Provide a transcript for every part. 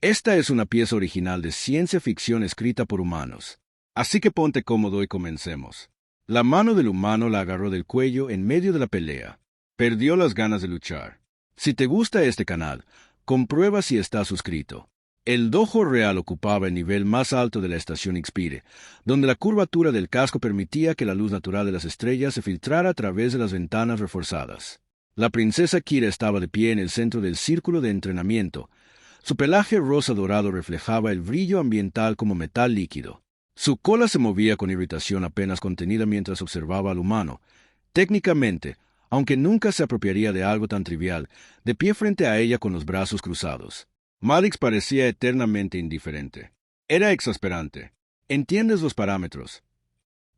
Esta es una pieza original de ciencia ficción escrita por humanos. Así que ponte cómodo y comencemos. La mano del humano la agarró del cuello en medio de la pelea. Perdió las ganas de luchar. Si te gusta este canal, comprueba si estás suscrito. El dojo real ocupaba el nivel más alto de la estación Ixpire, donde la curvatura del casco permitía que la luz natural de las estrellas se filtrara a través de las ventanas reforzadas. La princesa Kira estaba de pie en el centro del círculo de entrenamiento. Su pelaje rosa dorado reflejaba el brillo ambiental como metal líquido. Su cola se movía con irritación apenas contenida mientras observaba al humano. Técnicamente, aunque nunca se apropiaría de algo tan trivial, de pie frente a ella con los brazos cruzados. Madix parecía eternamente indiferente. Era exasperante. ¿Entiendes los parámetros?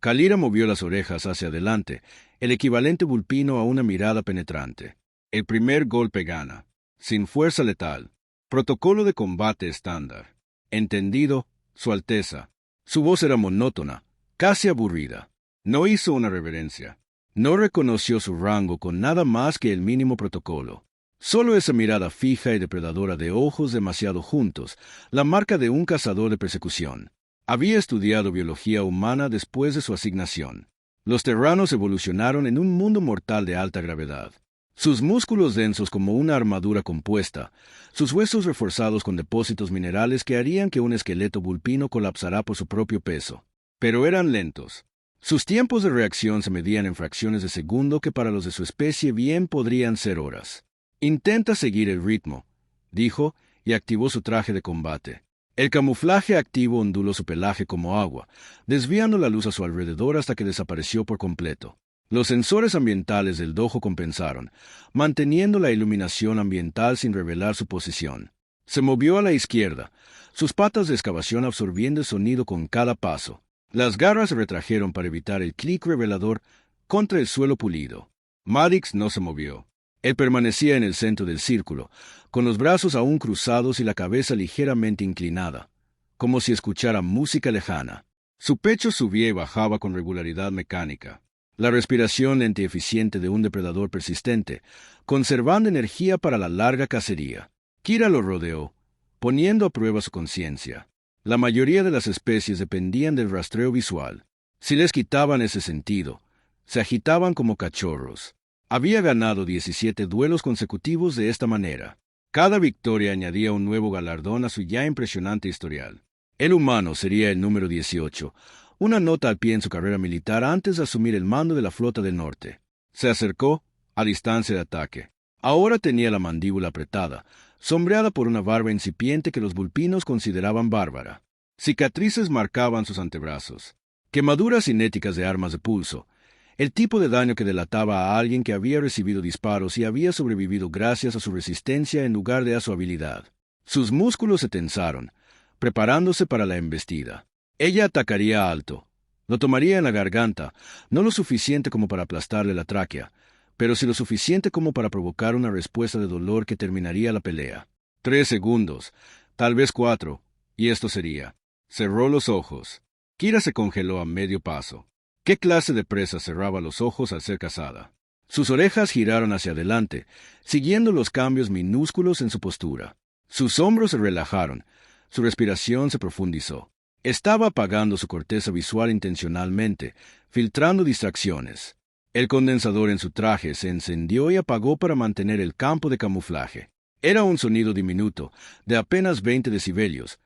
Kalira movió las orejas hacia adelante, el equivalente vulpino a una mirada penetrante. El primer golpe gana. Sin fuerza letal. Protocolo de combate estándar. Entendido, Su Alteza. Su voz era monótona, casi aburrida. No hizo una reverencia. No reconoció su rango con nada más que el mínimo protocolo. Solo esa mirada fija y depredadora de ojos demasiado juntos, la marca de un cazador de persecución. Había estudiado biología humana después de su asignación. Los terranos evolucionaron en un mundo mortal de alta gravedad. Sus músculos densos como una armadura compuesta, sus huesos reforzados con depósitos minerales que harían que un esqueleto vulpino colapsara por su propio peso. Pero eran lentos. Sus tiempos de reacción se medían en fracciones de segundo que para los de su especie bien podrían ser horas. «Intenta seguir el ritmo», dijo, y activó su traje de combate. El camuflaje activo onduló su pelaje como agua, desviando la luz a su alrededor hasta que desapareció por completo. Los sensores ambientales del dojo compensaron, manteniendo la iluminación ambiental sin revelar su posición. Se movió a la izquierda, sus patas de excavación absorbiendo el sonido con cada paso. Las garras se retrajeron para evitar el clic revelador contra el suelo pulido. Madix no se movió. Él permanecía en el centro del círculo, con los brazos aún cruzados y la cabeza ligeramente inclinada, como si escuchara música lejana. Su pecho subía y bajaba con regularidad mecánica. La respiración lenta y eficiente de un depredador persistente, conservando energía para la larga cacería. Kira lo rodeó, poniendo a prueba su conciencia. La mayoría de las especies dependían del rastreo visual. Si les quitaban ese sentido, se agitaban como cachorros. Había ganado 17 duelos consecutivos de esta manera. Cada victoria añadía un nuevo galardón a su ya impresionante historial. El humano sería el número 18, una nota al pie en su carrera militar antes de asumir el mando de la flota del norte. Se acercó, a distancia de ataque. Ahora tenía la mandíbula apretada, sombreada por una barba incipiente que los vulpinos consideraban bárbara. Cicatrices marcaban sus antebrazos. Quemaduras cinéticas de armas de pulso. El tipo de daño que delataba a alguien que había recibido disparos y había sobrevivido gracias a su resistencia en lugar de a su habilidad. Sus músculos se tensaron, preparándose para la embestida. Ella atacaría alto. Lo tomaría en la garganta, no lo suficiente como para aplastarle la tráquea, pero sí lo suficiente como para provocar una respuesta de dolor que terminaría la pelea. 3 segundos, tal vez 4, y esto sería. Cerró los ojos. Kira se congeló a medio paso. ¿Qué clase de presa cerraba los ojos al ser cazada? Sus orejas giraron hacia adelante, siguiendo los cambios minúsculos en su postura. Sus hombros se relajaron, su respiración se profundizó. Estaba apagando su corteza visual intencionalmente, filtrando distracciones. El condensador en su traje se encendió y apagó para mantener el campo de camuflaje. Era un sonido diminuto, de apenas 20 decibelios,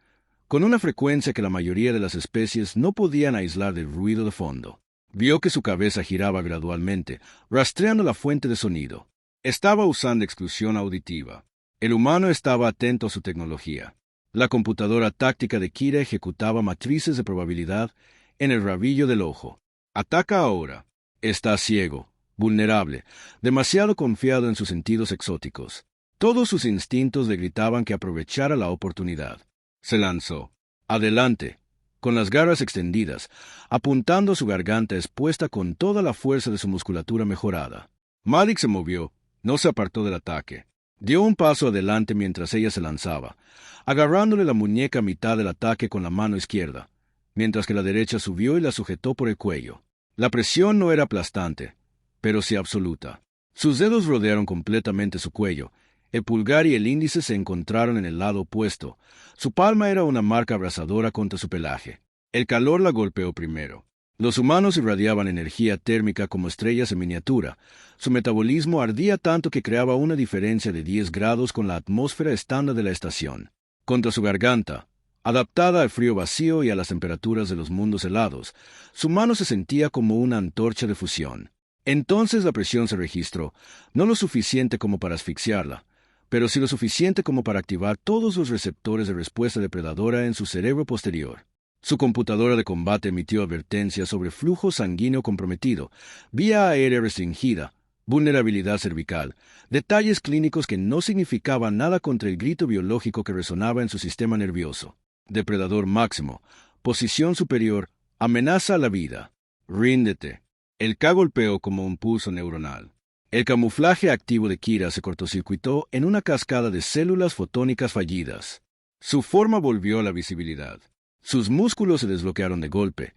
con una frecuencia que la mayoría de las especies no podían aislar del ruido de fondo. Vio que su cabeza giraba gradualmente, rastreando la fuente de sonido. Estaba usando exclusión auditiva. El humano estaba atento a su tecnología. La computadora táctica de Kira ejecutaba matrices de probabilidad en el rabillo del ojo. Ataca ahora. Está ciego, vulnerable, demasiado confiado en sus sentidos exóticos. Todos sus instintos le gritaban que aprovechara la oportunidad. Se lanzó. Adelante, con las garras extendidas, apuntando a su garganta expuesta con toda la fuerza de su musculatura mejorada. Madix se movió, no se apartó del ataque. Dio un paso adelante mientras ella se lanzaba, agarrándole la muñeca a mitad del ataque con la mano izquierda, mientras que la derecha subió y la sujetó por el cuello. La presión no era aplastante, pero sí absoluta. Sus dedos rodearon completamente su cuello, El pulgar y el índice se encontraron en el lado opuesto. Su palma era una marca abrasadora contra su pelaje. El calor la golpeó primero. Los humanos irradiaban energía térmica como estrellas en miniatura. Su metabolismo ardía tanto que creaba una diferencia de 10 grados con la atmósfera estándar de la estación. Contra su garganta, adaptada al frío vacío y a las temperaturas de los mundos helados, su mano se sentía como una antorcha de fusión. Entonces la presión se registró, no lo suficiente como para asfixiarla, pero sí lo suficiente como para activar todos los receptores de respuesta depredadora en su cerebro posterior. Su computadora de combate emitió advertencias sobre flujo sanguíneo comprometido, vía aérea restringida, vulnerabilidad cervical, detalles clínicos que no significaban nada contra el grito biológico que resonaba en su sistema nervioso. Depredador máximo, posición superior, amenaza a la vida. Ríndete. El K golpeó como un pulso neuronal. El camuflaje activo de Kira se cortocircuitó en una cascada de células fotónicas fallidas. Su forma volvió a la visibilidad. Sus músculos se desbloquearon de golpe,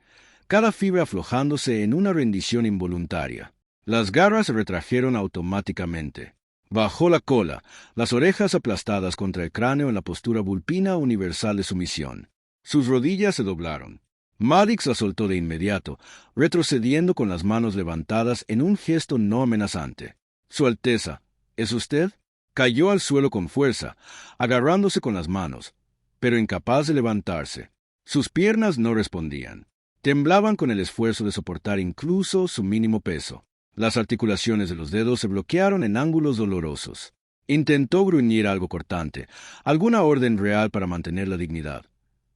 cada fibra aflojándose en una rendición involuntaria. Las garras se retrajeron automáticamente. Bajó la cola, las orejas aplastadas contra el cráneo en la postura vulpina universal de sumisión. Sus rodillas se doblaron. Maddox la soltó de inmediato, retrocediendo con las manos levantadas en un gesto no amenazante. Su Alteza, ¿es usted? Cayó al suelo con fuerza, agarrándose con las manos, pero incapaz de levantarse. Sus piernas no respondían. Temblaban con el esfuerzo de soportar incluso su mínimo peso. Las articulaciones de los dedos se bloquearon en ángulos dolorosos. Intentó gruñir algo cortante, alguna orden real para mantener la dignidad,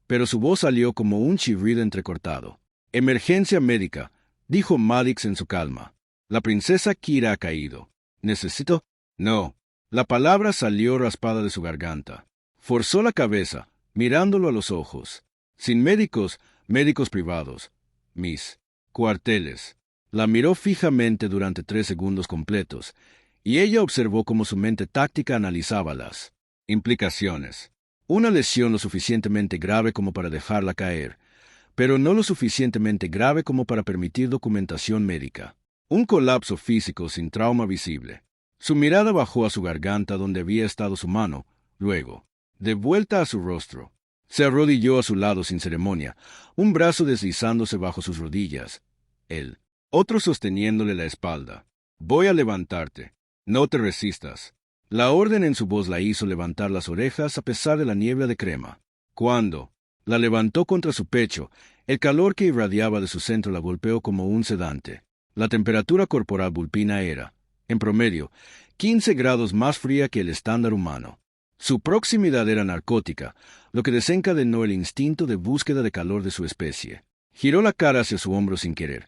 pero su voz salió como un chirrido entrecortado. «Emergencia médica», dijo Maddox en su calma. «La princesa Kira ha caído. ¿Necesito?» «No». La palabra salió raspada de su garganta. Forzó la cabeza, mirándolo a los ojos. «Sin médicos, médicos privados. Mis cuarteles». La miró fijamente durante 3 segundos completos, y ella observó cómo su mente táctica analizaba las implicaciones. Una lesión lo suficientemente grave como para dejarla caer, pero no lo suficientemente grave como para permitir documentación médica. Un colapso físico sin trauma visible. Su mirada bajó a su garganta donde había estado su mano, luego, de vuelta a su rostro. Se arrodilló a su lado sin ceremonia, un brazo deslizándose bajo sus rodillas. El otro sosteniéndole la espalda. «Voy a levantarte. No te resistas». La orden en su voz la hizo levantar las orejas a pesar de la niebla de crema. Cuando la levantó contra su pecho, el calor que irradiaba de su centro la golpeó como un sedante. La temperatura corporal vulpina era, en promedio, 15 grados más fría que el estándar humano. Su proximidad era narcótica, lo que desencadenó el instinto de búsqueda de calor de su especie. Giró la cara hacia su hombro sin querer,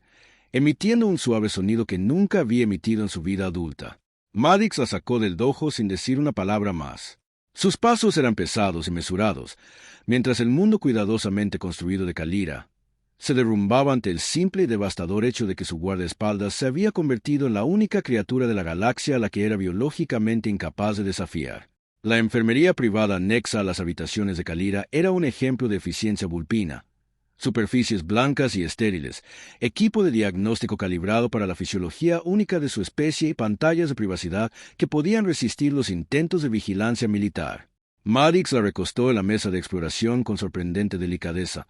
emitiendo un suave sonido que nunca había emitido en su vida adulta. Maddox la sacó del dojo sin decir una palabra más. Sus pasos eran pesados y mesurados, mientras el mundo cuidadosamente construido de Kalira se derrumbaba ante el simple y devastador hecho de que su guardaespaldas se había convertido en la única criatura de la galaxia a la que era biológicamente incapaz de desafiar. La enfermería privada anexa a las habitaciones de Kalira era un ejemplo de eficiencia vulpina. Superficies blancas y estériles, equipo de diagnóstico calibrado para la fisiología única de su especie y pantallas de privacidad que podían resistir los intentos de vigilancia militar. Maddox la recostó en la mesa de exploración con sorprendente delicadeza.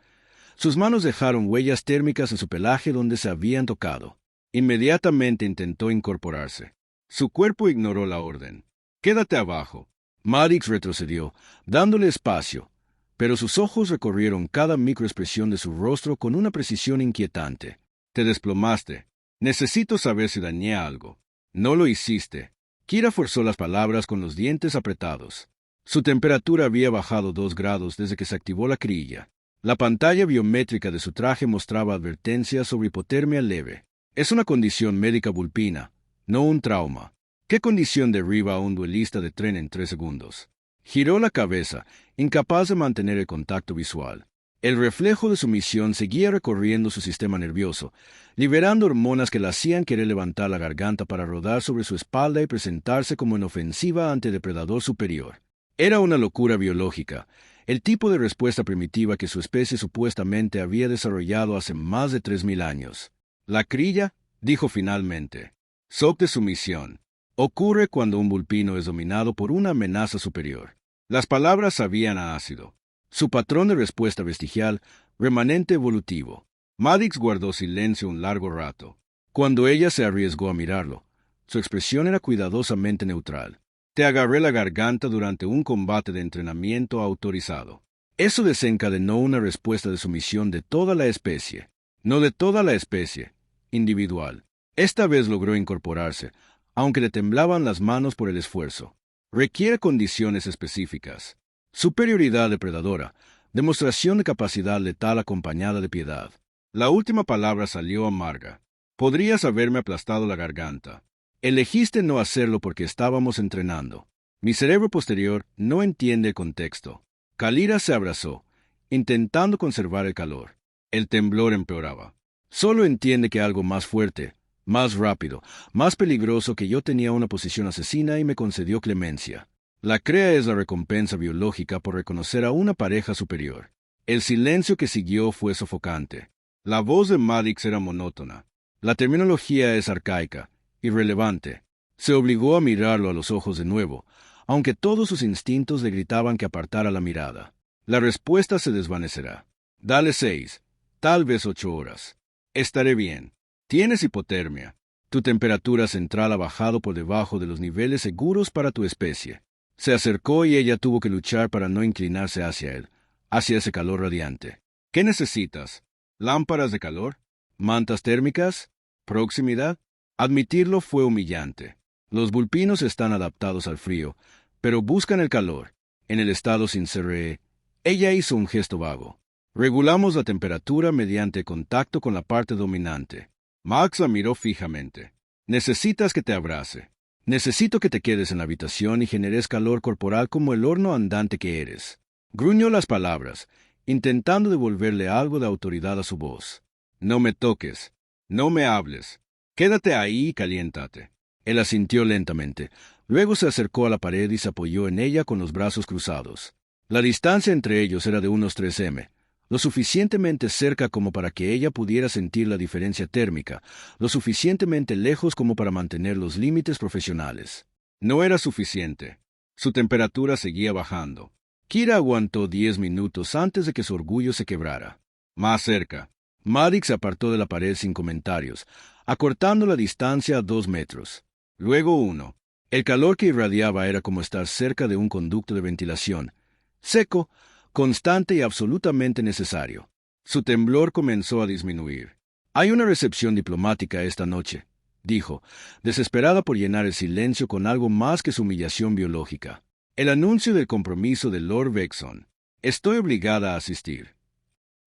Sus manos dejaron huellas térmicas en su pelaje donde se habían tocado. Inmediatamente intentó incorporarse. Su cuerpo ignoró la orden. «Quédate abajo». Maddox retrocedió, dándole espacio, pero sus ojos recorrieron cada microexpresión de su rostro con una precisión inquietante. «Te desplomaste. Necesito saber si dañé algo». «No lo hiciste». Kira forzó las palabras con los dientes apretados. Su temperatura había bajado 2 grados desde que se activó la crilla. La pantalla biométrica de su traje mostraba advertencias sobre hipotermia leve. «Es una condición médica vulpina, no un trauma». ¿Qué condición derriba a un duelista de tren en 3 segundos? Giró la cabeza, incapaz de mantener el contacto visual. El reflejo de su misión seguía recorriendo su sistema nervioso, liberando hormonas que la hacían querer levantar la garganta para rodar sobre su espalda y presentarse como inofensiva ante el depredador superior. Era una locura biológica, el tipo de respuesta primitiva que su especie supuestamente había desarrollado hace más de 3000 años. «La crilla», dijo finalmente. «Soc de sumisión». Ocurre cuando un vulpino es dominado por una amenaza superior. Las palabras sabían a ácido. Su patrón de respuesta vestigial, remanente evolutivo. Maddox guardó silencio un largo rato. Cuando ella se arriesgó a mirarlo, su expresión era cuidadosamente neutral. Te agarré la garganta durante un combate de entrenamiento autorizado. Eso desencadenó una respuesta de sumisión de toda la especie. No de toda la especie, individual. Esta vez logró incorporarse, aunque le temblaban las manos por el esfuerzo. Requiere condiciones específicas. Superioridad depredadora, demostración de capacidad letal acompañada de piedad. La última palabra salió amarga. Podrías haberme aplastado la garganta. Elegiste no hacerlo porque estábamos entrenando. Mi cerebro posterior no entiende el contexto. Kalira se abrazó, intentando conservar el calor. El temblor empeoraba. Solo entiende que algo más fuerte, más rápido, más peligroso que yo tenía una posición asesina y me concedió clemencia. La crea es la recompensa biológica por reconocer a una pareja superior. El silencio que siguió fue sofocante. La voz de Maddox era monótona. La terminología es arcaica, irrelevante. Se obligó a mirarlo a los ojos de nuevo, aunque todos sus instintos le gritaban que apartara la mirada. La respuesta se desvanecerá. Dale 6, tal vez 8 horas. Estaré bien. Tienes hipotermia. Tu temperatura central ha bajado por debajo de los niveles seguros para tu especie. Se acercó y ella tuvo que luchar para no inclinarse hacia él, hacia ese calor radiante. ¿Qué necesitas? ¿Lámparas de calor? ¿Mantas térmicas? ¿Proximidad? Admitirlo fue humillante. Los vulpinos están adaptados al frío, pero buscan el calor. En el estado sin CRE, ella hizo un gesto vago. Regulamos la temperatura mediante contacto con la parte dominante. Max la miró fijamente. Necesitas que te abrace. Necesito que te quedes en la habitación y generes calor corporal como el horno andante que eres. Gruñó las palabras, intentando devolverle algo de autoridad a su voz. No me toques. No me hables. Quédate ahí y caliéntate. Él asintió lentamente. Luego se acercó a la pared y se apoyó en ella con los brazos cruzados. La distancia entre ellos era de unos 3 m, lo suficientemente cerca como para que ella pudiera sentir la diferencia térmica, lo suficientemente lejos como para mantener los límites profesionales. No era suficiente. Su temperatura seguía bajando. Kira aguantó 10 minutos antes de que su orgullo se quebrara. Más cerca. Maddox se apartó de la pared sin comentarios, acortando la distancia a 2 metros. Luego 1. El calor que irradiaba era como estar cerca de un conducto de ventilación, seco, constante y absolutamente necesario. Su temblor comenzó a disminuir. Hay una recepción diplomática esta noche, dijo, desesperada por llenar el silencio con algo más que su humillación biológica. El anuncio del compromiso de Lord Vexon. Estoy obligada a asistir.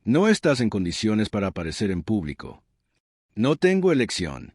No estás en condiciones para aparecer en público. No tengo elección.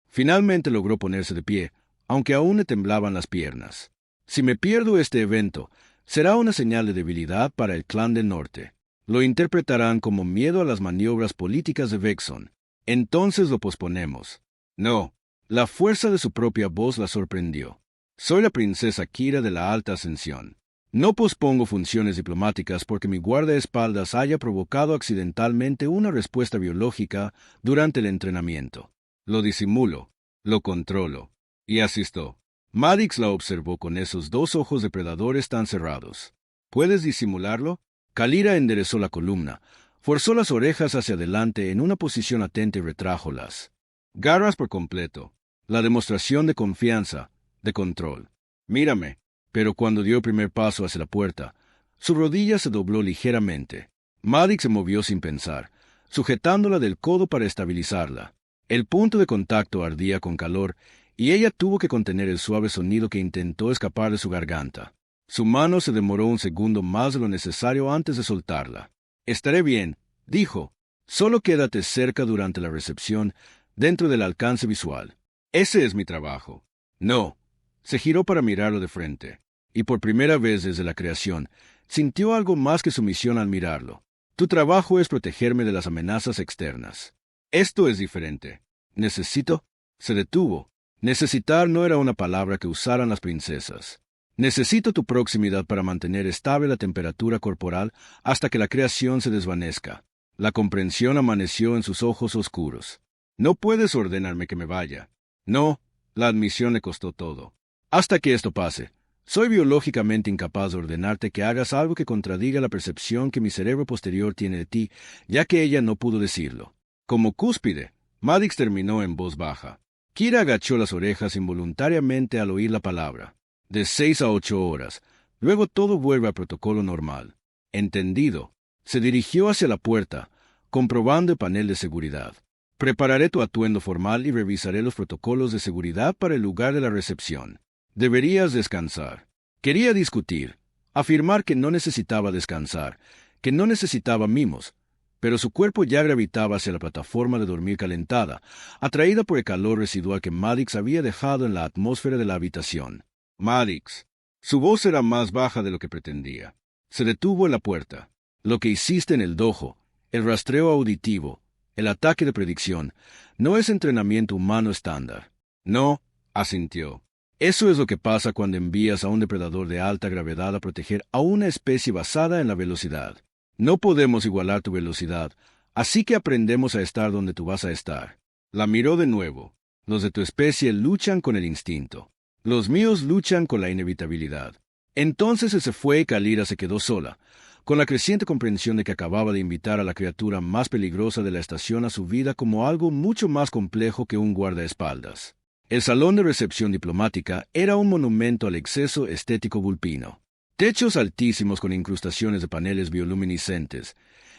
Finalmente logró ponerse de pie, aunque aún le temblaban las piernas. Si me pierdo este evento, será una señal de debilidad para el clan del norte. Lo interpretarán como miedo a las maniobras políticas de Vexon. Entonces lo posponemos. No. La fuerza de su propia voz la sorprendió. Soy la princesa Kira de la Alta Ascensión. No pospongo funciones diplomáticas porque mi guardaespaldas haya provocado accidentalmente una respuesta biológica durante el entrenamiento. Lo disimulo, lo controlo. Y asistió. Maddox la observó con esos 2 ojos depredadores tan cerrados. ¿Puedes disimularlo? Kalira enderezó la columna, forzó las orejas hacia adelante en una posición atenta y retrájolas. Garras por completo. La demostración de confianza, de control. Mírame. Pero cuando dio el primer paso hacia la puerta, su rodilla se dobló ligeramente. Maddox se movió sin pensar, sujetándola del codo para estabilizarla. El punto de contacto ardía con calor, y ella tuvo que contener el suave sonido que intentó escapar de su garganta. Su mano se demoró un segundo más de lo necesario antes de soltarla. Estaré bien, dijo. Solo quédate cerca durante la recepción, dentro del alcance visual. Ese es mi trabajo. No. Se giró para mirarlo de frente, y por primera vez desde la creación, sintió algo más que sumisión al mirarlo. Tu trabajo es protegerme de las amenazas externas. Esto es diferente. Necesito. Se detuvo. Necesitar no era una palabra que usaran las princesas. Necesito tu proximidad para mantener estable la temperatura corporal hasta que la creación se desvanezca. La comprensión amaneció en sus ojos oscuros. No puedes ordenarme que me vaya. No. La admisión le costó todo. Hasta que esto pase, soy biológicamente incapaz de ordenarte que hagas algo que contradiga la percepción que mi cerebro posterior tiene de ti, ya que ella no pudo decirlo. Como cúspide, Maddox terminó en voz baja. Kira agachó las orejas involuntariamente al oír la palabra. De 6 a 8 horas. Luego todo vuelve al protocolo normal. Entendido. Se dirigió hacia la puerta, comprobando el panel de seguridad. Prepararé tu atuendo formal y revisaré los protocolos de seguridad para el lugar de la recepción. Deberías descansar. Quería discutir, afirmar que no necesitaba descansar, que no necesitaba mimos, pero su cuerpo ya gravitaba hacia la plataforma de dormir calentada, atraída por el calor residual que Maddox había dejado en la atmósfera de la habitación. Maddox. Su voz era más baja de lo que pretendía. Se detuvo en la puerta. Lo que hiciste en el dojo, el rastreo auditivo, el ataque de predicción, no es entrenamiento humano estándar. No, asintió. Eso es lo que pasa cuando envías a un depredador de alta gravedad a proteger a una especie basada en la velocidad. No podemos igualar tu velocidad, así que aprendemos a estar donde tú vas a estar. La miró de nuevo. Los de tu especie luchan con el instinto. Los míos luchan con la inevitabilidad. Entonces él se fue y Kalira se quedó sola, con la creciente comprensión de que acababa de invitar a la criatura más peligrosa de la estación a su vida como algo mucho más complejo que un guardaespaldas. El salón de recepción diplomática era un monumento al exceso estético vulpino. Techos altísimos con incrustaciones de paneles bioluminiscentes,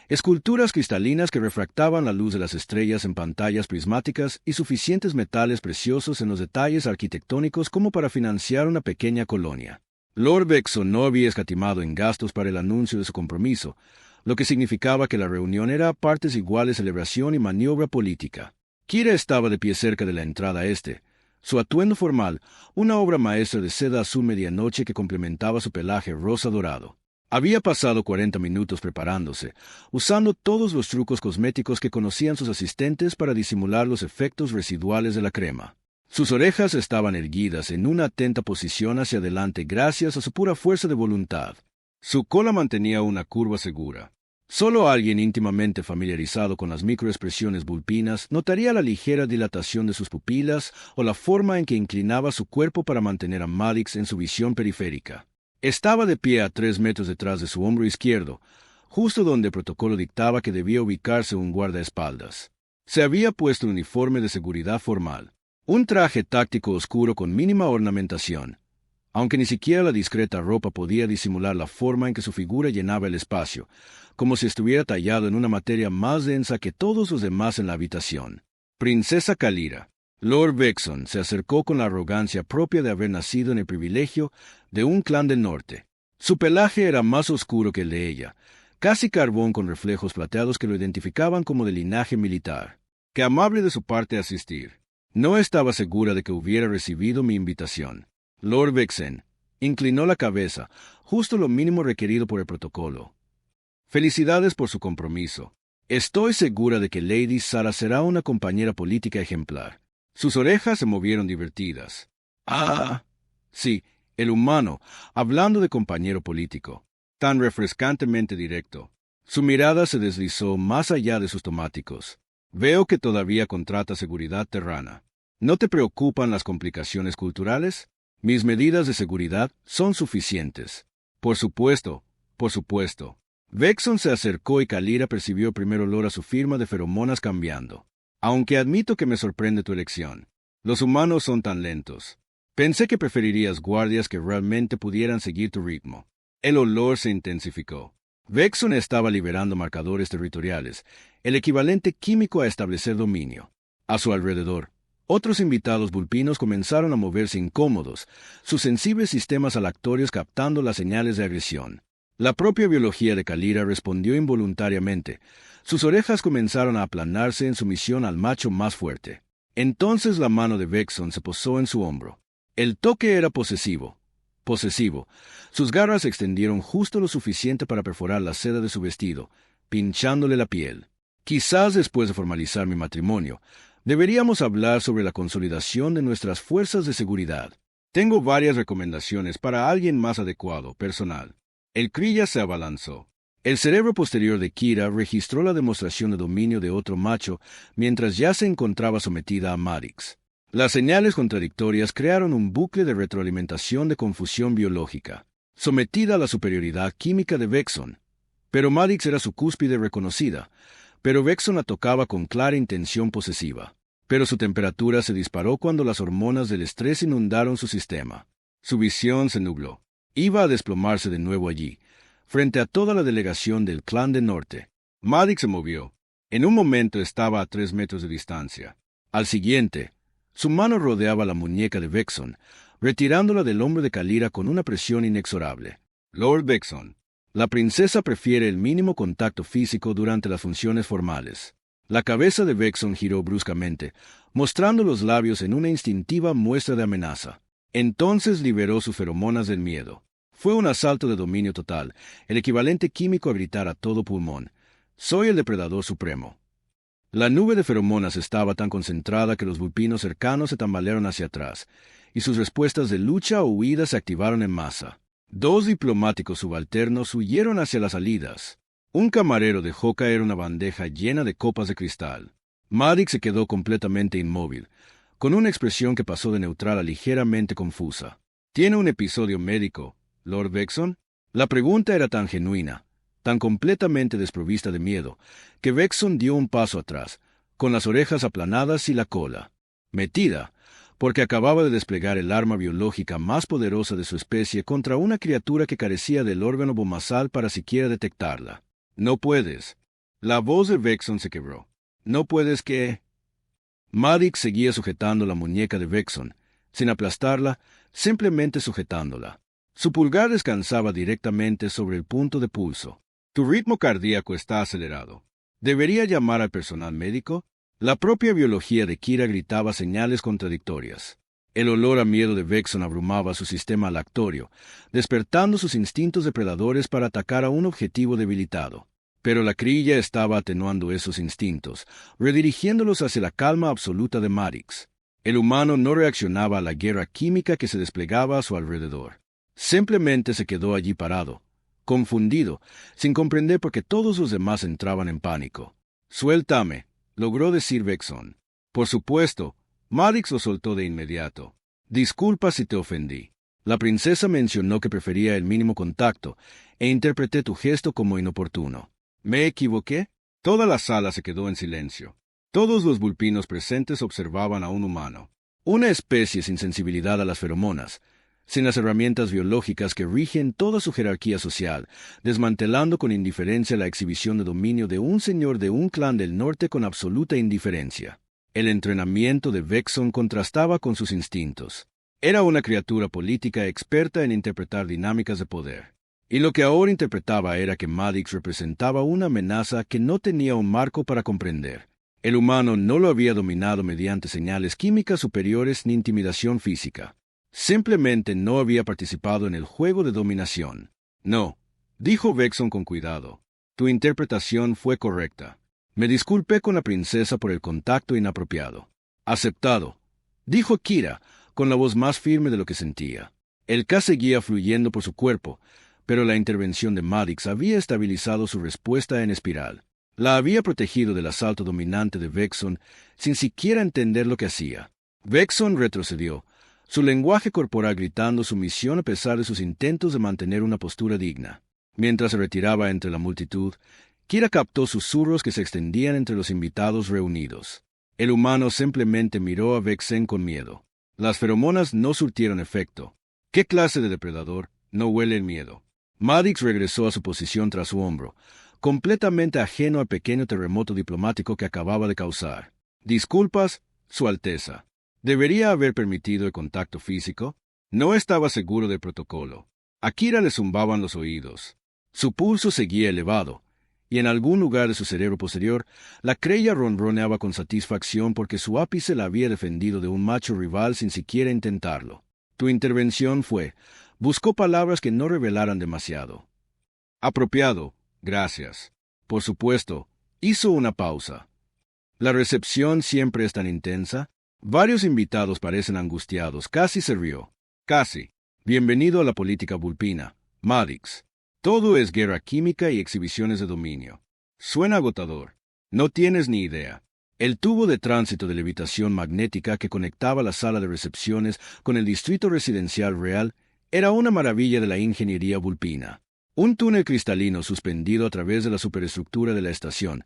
esculturas cristalinas que refractaban la luz de las estrellas en pantallas prismáticas y suficientes metales preciosos en los detalles arquitectónicos como para financiar una pequeña colonia. Lord Vexon no había escatimado en gastos para el anuncio de su compromiso, lo que significaba que la reunión era a partes iguales celebración y maniobra política. Kira estaba de pie cerca de la entrada este. Su atuendo formal, una obra maestra de seda azul medianoche que complementaba su pelaje rosa dorado. Había pasado 40 minutos preparándose, usando todos los trucos cosméticos que conocían sus asistentes para disimular los efectos residuales de la crema. Sus orejas estaban erguidas en una atenta posición hacia adelante gracias a su pura fuerza de voluntad. Su cola mantenía una curva segura. Solo alguien íntimamente familiarizado con las microexpresiones vulpinas notaría la ligera dilatación de sus pupilas o la forma en que inclinaba su cuerpo para mantener a Maddox en su visión periférica. Estaba de pie a 3 metros detrás de su hombro izquierdo, justo donde el protocolo dictaba que debía ubicarse un guardaespaldas. Se había puesto un uniforme de seguridad formal, un traje táctico oscuro con mínima ornamentación, aunque ni siquiera la discreta ropa podía disimular la forma en que su figura llenaba el espacio, como si estuviera tallado en una materia más densa que todos los demás en la habitación. Princesa Kalira. Lord Vexon se acercó con la arrogancia propia de haber nacido en el privilegio de un clan del norte. Su pelaje era más oscuro que el de ella, casi carbón con reflejos plateados que lo identificaban como de linaje militar. Qué amable de su parte asistir. No estaba segura de que hubiera recibido mi invitación. Lord Vexen inclinó la cabeza, justo lo mínimo requerido por el protocolo. Felicidades por su compromiso. Estoy segura de que Lady Sara será una compañera política ejemplar. Sus orejas se movieron divertidas. Ah, sí, el humano, hablando de compañero político, tan refrescantemente directo. Su mirada se deslizó más allá de sus tomáticos. Veo que todavía contrata seguridad terrana. ¿No te preocupan las complicaciones culturales? Mis medidas de seguridad son suficientes. Por supuesto, por supuesto. Vexon se acercó y Kalira percibió el primer olor a su firma de feromonas cambiando. Aunque admito que me sorprende tu elección. Los humanos son tan lentos. Pensé que preferirías guardias que realmente pudieran seguir tu ritmo. El olor se intensificó. Vexon estaba liberando marcadores territoriales, el equivalente químico a establecer dominio. A su alrededor, otros invitados vulpinos comenzaron a moverse incómodos, sus sensibles sistemas alactorios captando las señales de agresión. La propia biología de Kalira respondió involuntariamente. Sus orejas comenzaron a aplanarse en sumisión al macho más fuerte. Entonces la mano de Vexon se posó en su hombro. El toque era posesivo. Posesivo. Sus garras se extendieron justo lo suficiente para perforar la seda de su vestido, pinchándole la piel. Quizás después de formalizar mi matrimonio, deberíamos hablar sobre la consolidación de nuestras fuerzas de seguridad. Tengo varias recomendaciones para alguien más adecuado, personal. El crilla se abalanzó. El cerebro posterior de Kira registró la demostración de dominio de otro macho mientras ya se encontraba sometida a Maddox. Las señales contradictorias crearon un bucle de retroalimentación de confusión biológica, sometida a la superioridad química de Vexon. Pero Maddox era su cúspide reconocida, pero Vexon la tocaba con clara intención posesiva. Pero su temperatura se disparó cuando las hormonas del estrés inundaron su sistema. Su visión se nubló. Iba a desplomarse de nuevo allí, frente a toda la delegación del Clan del Norte. Maddox se movió. En un momento estaba a 3 metros de distancia. Al siguiente, su mano rodeaba la muñeca de Vexon, retirándola del hombro de Kalira con una presión inexorable. Lord Vexon. La princesa prefiere el mínimo contacto físico durante las funciones formales. La cabeza de Vexon giró bruscamente, mostrando los labios en una instintiva muestra de amenaza. Entonces liberó sus feromonas del miedo. Fue un asalto de dominio total, el equivalente químico a gritar a todo pulmón: «Soy el depredador supremo». La nube de feromonas estaba tan concentrada que los vulpinos cercanos se tambalearon hacia atrás, y sus respuestas de lucha o huida se activaron en masa. 2 diplomáticos subalternos huyeron hacia las salidas. Un camarero dejó caer una bandeja llena de copas de cristal. Maddox se quedó completamente inmóvil, con una expresión que pasó de neutral a ligeramente confusa. ¿Tiene un episodio médico, Lord Vexon? La pregunta era tan genuina, tan completamente desprovista de miedo, que Vexon dio un paso atrás, con las orejas aplanadas y la cola metida, porque acababa de desplegar el arma biológica más poderosa de su especie contra una criatura que carecía del órgano vomasal para siquiera detectarla. «No puedes». La voz de Vexon se quebró. «¿No puedes qué?» Maddox seguía sujetando la muñeca de Vexon, sin aplastarla, simplemente sujetándola. Su pulgar descansaba directamente sobre el punto de pulso. «Tu ritmo cardíaco está acelerado. ¿Debería llamar al personal médico?» La propia biología de Kira gritaba señales contradictorias. El olor a miedo de Vexon abrumaba su sistema lactorio, despertando sus instintos depredadores para atacar a un objetivo debilitado. Pero la crilla estaba atenuando esos instintos, redirigiéndolos hacia la calma absoluta de Maddox. El humano no reaccionaba a la guerra química que se desplegaba a su alrededor. Simplemente se quedó allí parado, confundido, sin comprender por qué todos los demás entraban en pánico. «Suéltame», logró decir Vexon. «Por supuesto». Maddox lo soltó de inmediato. «Disculpa si te ofendí. La princesa mencionó que prefería el mínimo contacto, e interpreté tu gesto como inoportuno. ¿Me equivoqué?» Toda la sala se quedó en silencio. Todos los vulpinos presentes observaban a un humano, una especie sin sensibilidad a las feromonas, sin las herramientas biológicas que rigen toda su jerarquía social, desmantelando con indiferencia la exhibición de dominio de un señor de un clan del norte con absoluta indiferencia. El entrenamiento de Vexon contrastaba con sus instintos. Era una criatura política experta en interpretar dinámicas de poder. Y lo que ahora interpretaba era que Maddox representaba una amenaza que no tenía un marco para comprender. El humano no lo había dominado mediante señales químicas superiores ni intimidación física. Simplemente no había participado en el juego de dominación. «No», dijo Vexon con cuidado. «Tu interpretación fue correcta. Me disculpé con la princesa por el contacto inapropiado». «Aceptado», dijo Kira, con la voz más firme de lo que sentía. El K seguía fluyendo por su cuerpo, pero la intervención de Maddox había estabilizado su respuesta en espiral. La había protegido del asalto dominante de Vexon sin siquiera entender lo que hacía. Vexon retrocedió, su lenguaje corporal gritando sumisión a pesar de sus intentos de mantener una postura digna. Mientras se retiraba entre la multitud, Kira captó susurros que se extendían entre los invitados reunidos. El humano simplemente miró a Vexen con miedo. Las feromonas no surtieron efecto. ¿Qué clase de depredador no huele el miedo? Maddox regresó a su posición tras su hombro, completamente ajeno al pequeño terremoto diplomático que acababa de causar. «Disculpas, Su Alteza. ¿Debería haber permitido el contacto físico?» No estaba seguro del protocolo. A Kira le zumbaban los oídos. Su pulso seguía elevado, y en algún lugar de su cerebro posterior, la crella ronroneaba con satisfacción porque su ápice la había defendido de un macho rival sin siquiera intentarlo. Tu intervención fue, buscó palabras que no revelaran demasiado. «Apropiado, gracias». Por supuesto, hizo una pausa. «La recepción siempre es tan intensa». Varios invitados parecen angustiados. Casi se rió. «Casi. Bienvenido a la política vulpina, Maddox. Todo es guerra química y exhibiciones de dominio. Suena agotador. No tienes ni idea. El tubo de tránsito de levitación magnética que conectaba la sala de recepciones con el distrito residencial real era una maravilla de la ingeniería vulpina. Un túnel cristalino suspendido a través de la superestructura de la estación,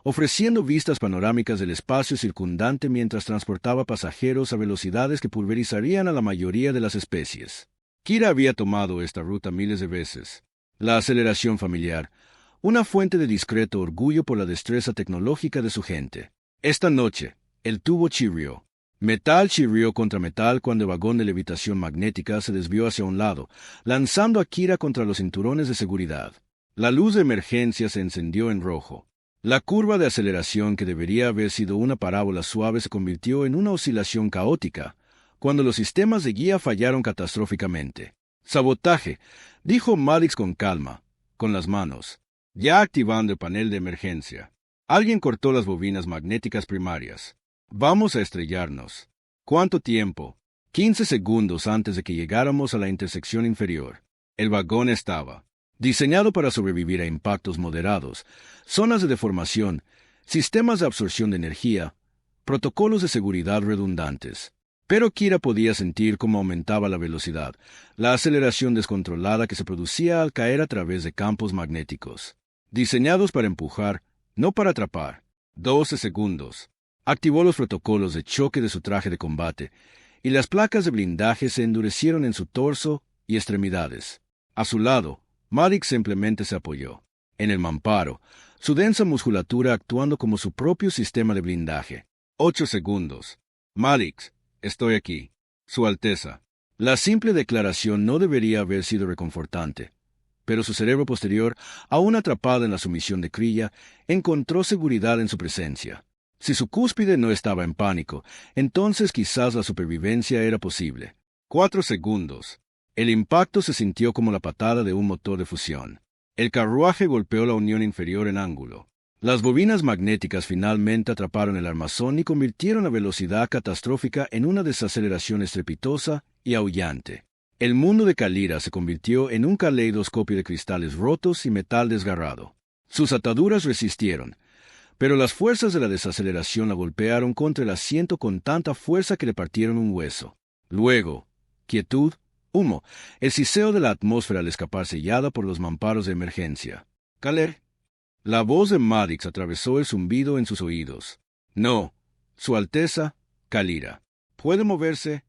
ofreciendo vistas panorámicas del espacio circundante mientras transportaba pasajeros a velocidades que pulverizarían a la mayoría de las especies. Kira había tomado esta ruta miles de veces. La aceleración familiar, una fuente de discreto orgullo por la destreza tecnológica de su gente. Esta noche, el tubo chirrió. Metal chirrió contra metal cuando el vagón de levitación magnética se desvió hacia un lado, lanzando a Kira contra los cinturones de seguridad. La luz de emergencia se encendió en rojo. La curva de aceleración que debería haber sido una parábola suave se convirtió en una oscilación caótica, cuando los sistemas de guía fallaron catastróficamente. «Sabotaje», dijo Maddox con calma, con las manos, ya activando el panel de emergencia. Alguien cortó las bobinas magnéticas primarias. Vamos a estrellarnos. ¿Cuánto tiempo? 15 segundos antes de que llegáramos a la intersección inferior. El vagón estaba diseñado para sobrevivir a impactos moderados, zonas de deformación, sistemas de absorción de energía, protocolos de seguridad redundantes. Pero Kira podía sentir cómo aumentaba la velocidad, la aceleración descontrolada que se producía al caer a través de campos magnéticos. Diseñados para empujar, no para atrapar. 12 segundos. Activó los protocolos de choque de su traje de combate, y las placas de blindaje se endurecieron en su torso y extremidades. A su lado, Maddox simplemente se apoyó en el mamparo, su densa musculatura actuando como su propio sistema de blindaje. 8 segundos. Maddox, estoy aquí. Su Alteza. La simple declaración no debería haber sido reconfortante, pero su cerebro posterior, aún atrapado en la sumisión de Krilla, encontró seguridad en su presencia. Si su cúspide no estaba en pánico, entonces quizás la supervivencia era posible. 4 segundos. El impacto se sintió como la patada de un motor de fusión. El carruaje golpeó la unión inferior en ángulo. Las bobinas magnéticas finalmente atraparon el armazón y convirtieron la velocidad catastrófica en una desaceleración estrepitosa y aullante. El mundo de Kalira se convirtió en un caleidoscopio de cristales rotos y metal desgarrado. Sus ataduras resistieron, pero las fuerzas de la desaceleración la golpearon contra el asiento con tanta fuerza que le partieron un hueso. Luego, quietud, humo, el siseo de la atmósfera al escapar sellada por los mamparos de emergencia. «Kaler». La voz de Maddox atravesó el zumbido en sus oídos. «No, Su Alteza, Kalira. ¿Puede moverse?»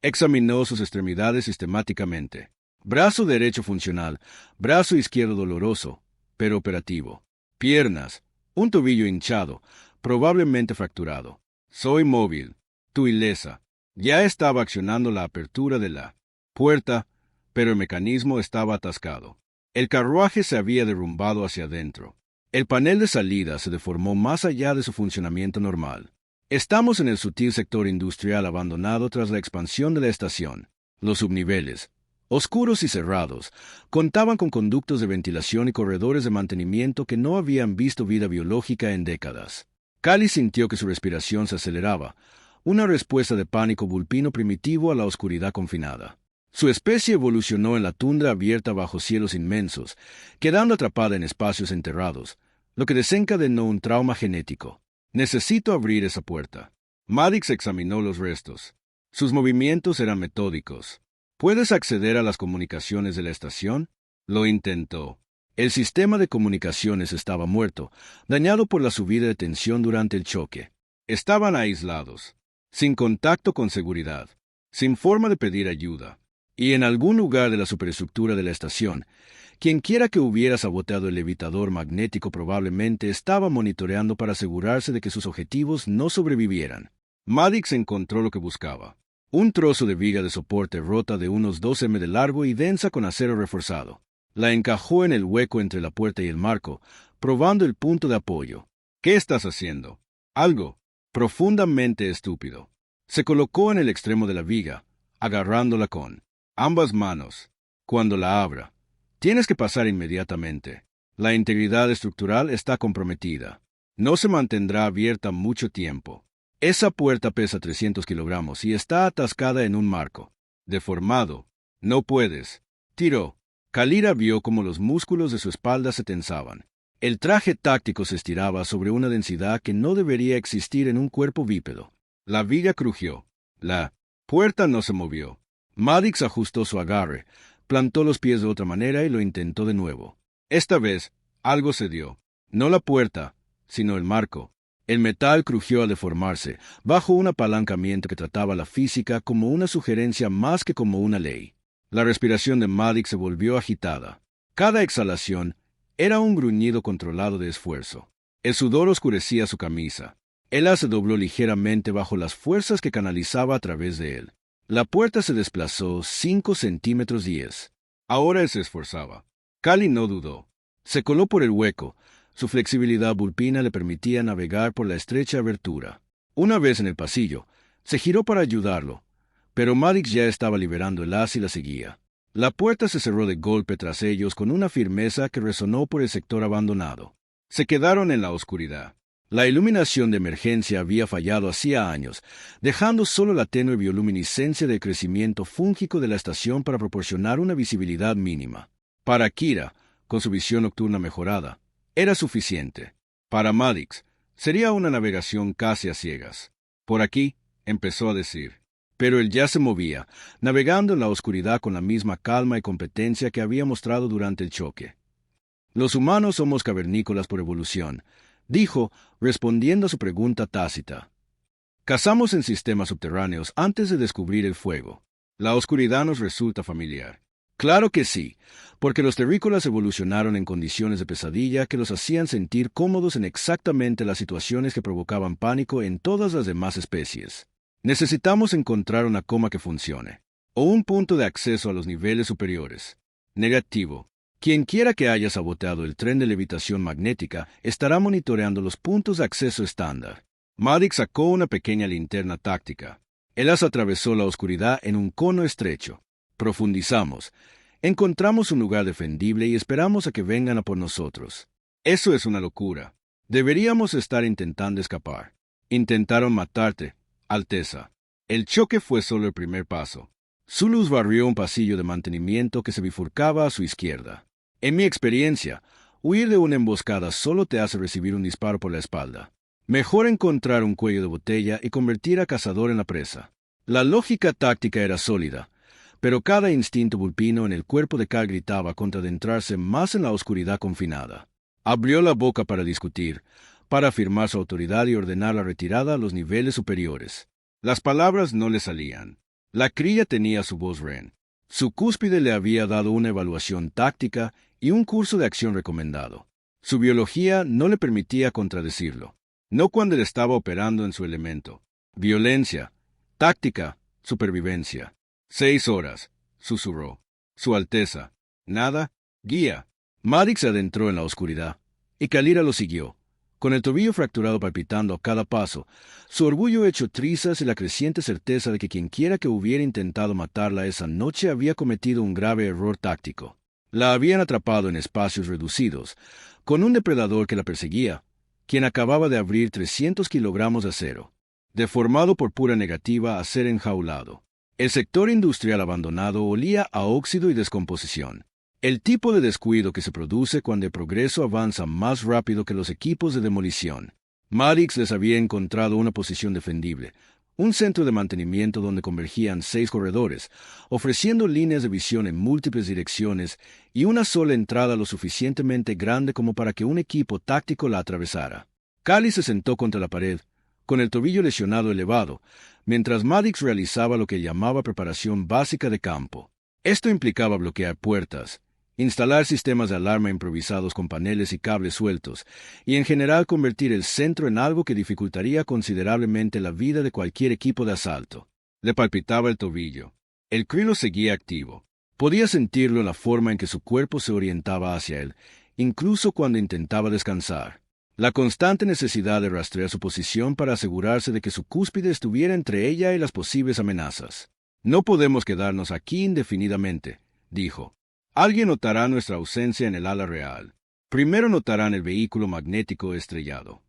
Examinó sus extremidades sistemáticamente. Brazo derecho funcional, brazo izquierdo doloroso, pero operativo. Piernas, un tobillo hinchado, probablemente fracturado. «Soy móvil. Tú ilesa». Ya estaba accionando la apertura de la puerta, pero el mecanismo estaba atascado. El carruaje se había derrumbado hacia adentro. El panel de salida se deformó más allá de su funcionamiento normal. Estamos en el sutil sector industrial abandonado tras la expansión de la estación. Los subniveles, oscuros y cerrados, contaban con conductos de ventilación y corredores de mantenimiento que no habían visto vida biológica en décadas. Kali sintió que su respiración se aceleraba, una respuesta de pánico vulpino primitivo a la oscuridad confinada. Su especie evolucionó en la tundra abierta bajo cielos inmensos, quedando atrapada en espacios enterrados, lo que desencadenó un trauma genético. «Necesito abrir esa puerta». Maddox examinó los restos. Sus movimientos eran metódicos. «¿Puedes acceder a las comunicaciones de la estación?» Lo intentó. El sistema de comunicaciones estaba muerto, dañado por la subida de tensión durante el choque. Estaban aislados, sin contacto con seguridad, sin forma de pedir ayuda. Y en algún lugar de la superestructura de la estación, quienquiera que hubiera saboteado el levitador magnético probablemente estaba monitoreando para asegurarse de que sus objetivos no sobrevivieran. Maddox encontró lo que buscaba. Un trozo de viga de soporte rota de unos 2 m de largo y densa con acero reforzado. La encajó en el hueco entre la puerta y el marco, probando el punto de apoyo. «¿Qué estás haciendo?» «Algo profundamente estúpido». Se colocó en el extremo de la viga, agarrándola con ambas manos. «Cuando la abra, tienes que pasar inmediatamente. La integridad estructural está comprometida. No se mantendrá abierta mucho tiempo. Esa puerta pesa 300 kilogramos y está atascada en un marco. Deformado. No puedes». Tiró. Kalira vio cómo los músculos de su espalda se tensaban. El traje táctico se estiraba sobre una densidad que no debería existir en un cuerpo bípedo. La viga crujió. La puerta no se movió. Maddox ajustó su agarre, plantó los pies de otra manera y lo intentó de nuevo. Esta vez, algo cedió. No la puerta, sino el marco. El metal crujió al deformarse, bajo un apalancamiento que trataba la física como una sugerencia más que como una ley. La respiración de Maddox se volvió agitada. Cada exhalación era un gruñido controlado de esfuerzo. El sudor oscurecía su camisa. Ella se dobló ligeramente bajo las fuerzas que canalizaba a través de él. La puerta se desplazó 5 centímetros 10. Ahora él se esforzaba. Callie no dudó. Se coló por el hueco. Su flexibilidad vulpina le permitía navegar por la estrecha abertura. Una vez en el pasillo, se giró para ayudarlo, pero Maddox ya estaba liberando el haz y la seguía. La puerta se cerró de golpe tras ellos con una firmeza que resonó por el sector abandonado. Se quedaron en la oscuridad. La iluminación de emergencia había fallado hacía años, dejando solo la tenue bioluminiscencia del crecimiento fúngico de la estación para proporcionar una visibilidad mínima. Para Kira, con su visión nocturna mejorada, era suficiente. Para Maddox, sería una navegación casi a ciegas. Por aquí, empezó a decir. Pero él ya se movía, navegando en la oscuridad con la misma calma y competencia que había mostrado durante el choque. Los humanos somos cavernícolas por evolución, dijo, respondiendo a su pregunta tácita. Cazamos en sistemas subterráneos antes de descubrir el fuego. La oscuridad nos resulta familiar. Claro que sí, porque los terrícolas evolucionaron en condiciones de pesadilla que los hacían sentir cómodos en exactamente las situaciones que provocaban pánico en todas las demás especies. Necesitamos encontrar una coma que funcione, o un punto de acceso a los niveles superiores. Negativo. Quienquiera que haya saboteado el tren de levitación magnética estará monitoreando los puntos de acceso estándar. Maddox sacó una pequeña linterna táctica. Él atravesó la oscuridad en un cono estrecho. Profundizamos. Encontramos un lugar defendible y esperamos a que vengan a por nosotros. Eso es una locura. Deberíamos estar intentando escapar. Intentaron matarte, Alteza. El choque fue solo el primer paso. Su luz barrió un pasillo de mantenimiento que se bifurcaba a su izquierda. En mi experiencia, huir de una emboscada solo te hace recibir un disparo por la espalda. Mejor encontrar un cuello de botella y convertir a cazador en la presa. La lógica táctica era sólida, pero cada instinto vulpino en el cuerpo de Cal gritaba contra adentrarse más en la oscuridad confinada. Abrió la boca para discutir, para afirmar su autoridad y ordenar la retirada a los niveles superiores. Las palabras no le salían. La cría tenía su voz ren. Su cúspide le había dado una evaluación táctica y un curso de acción recomendado. Su biología no le permitía contradecirlo. No cuando él estaba operando en su elemento. Violencia, táctica, supervivencia. 6 horas, susurró. Su Alteza. Nada, guía. Maddox se adentró en la oscuridad, y Kalira lo siguió, con el tobillo fracturado palpitando a cada paso, su orgullo hecho trizas y la creciente certeza de que quienquiera que hubiera intentado matarla esa noche había cometido un grave error táctico. La habían atrapado en espacios reducidos, con un depredador que la perseguía, quien acababa de abrir 300 kilogramos de acero, deformado por pura negativa a ser enjaulado. El sector industrial abandonado olía a óxido y descomposición. El tipo de descuido que se produce cuando el progreso avanza más rápido que los equipos de demolición. Maddox les había encontrado una posición defendible, un centro de mantenimiento donde convergían 6 corredores, ofreciendo líneas de visión en múltiples direcciones y una sola entrada lo suficientemente grande como para que un equipo táctico la atravesara. Callie se sentó contra la pared, con el tobillo lesionado elevado, mientras Maddox realizaba lo que llamaba preparación básica de campo. Esto implicaba bloquear puertas, instalar sistemas de alarma improvisados con paneles y cables sueltos, y en general convertir el centro en algo que dificultaría considerablemente la vida de cualquier equipo de asalto. Le palpitaba el tobillo. El krilo seguía activo. Podía sentirlo en la forma en que su cuerpo se orientaba hacia él, incluso cuando intentaba descansar. La constante necesidad de rastrear su posición para asegurarse de que su cúspide estuviera entre ella y las posibles amenazas. No podemos quedarnos aquí indefinidamente, dijo. Alguien notará nuestra ausencia en el ala real. Primero notarán el vehículo magnético estrellado.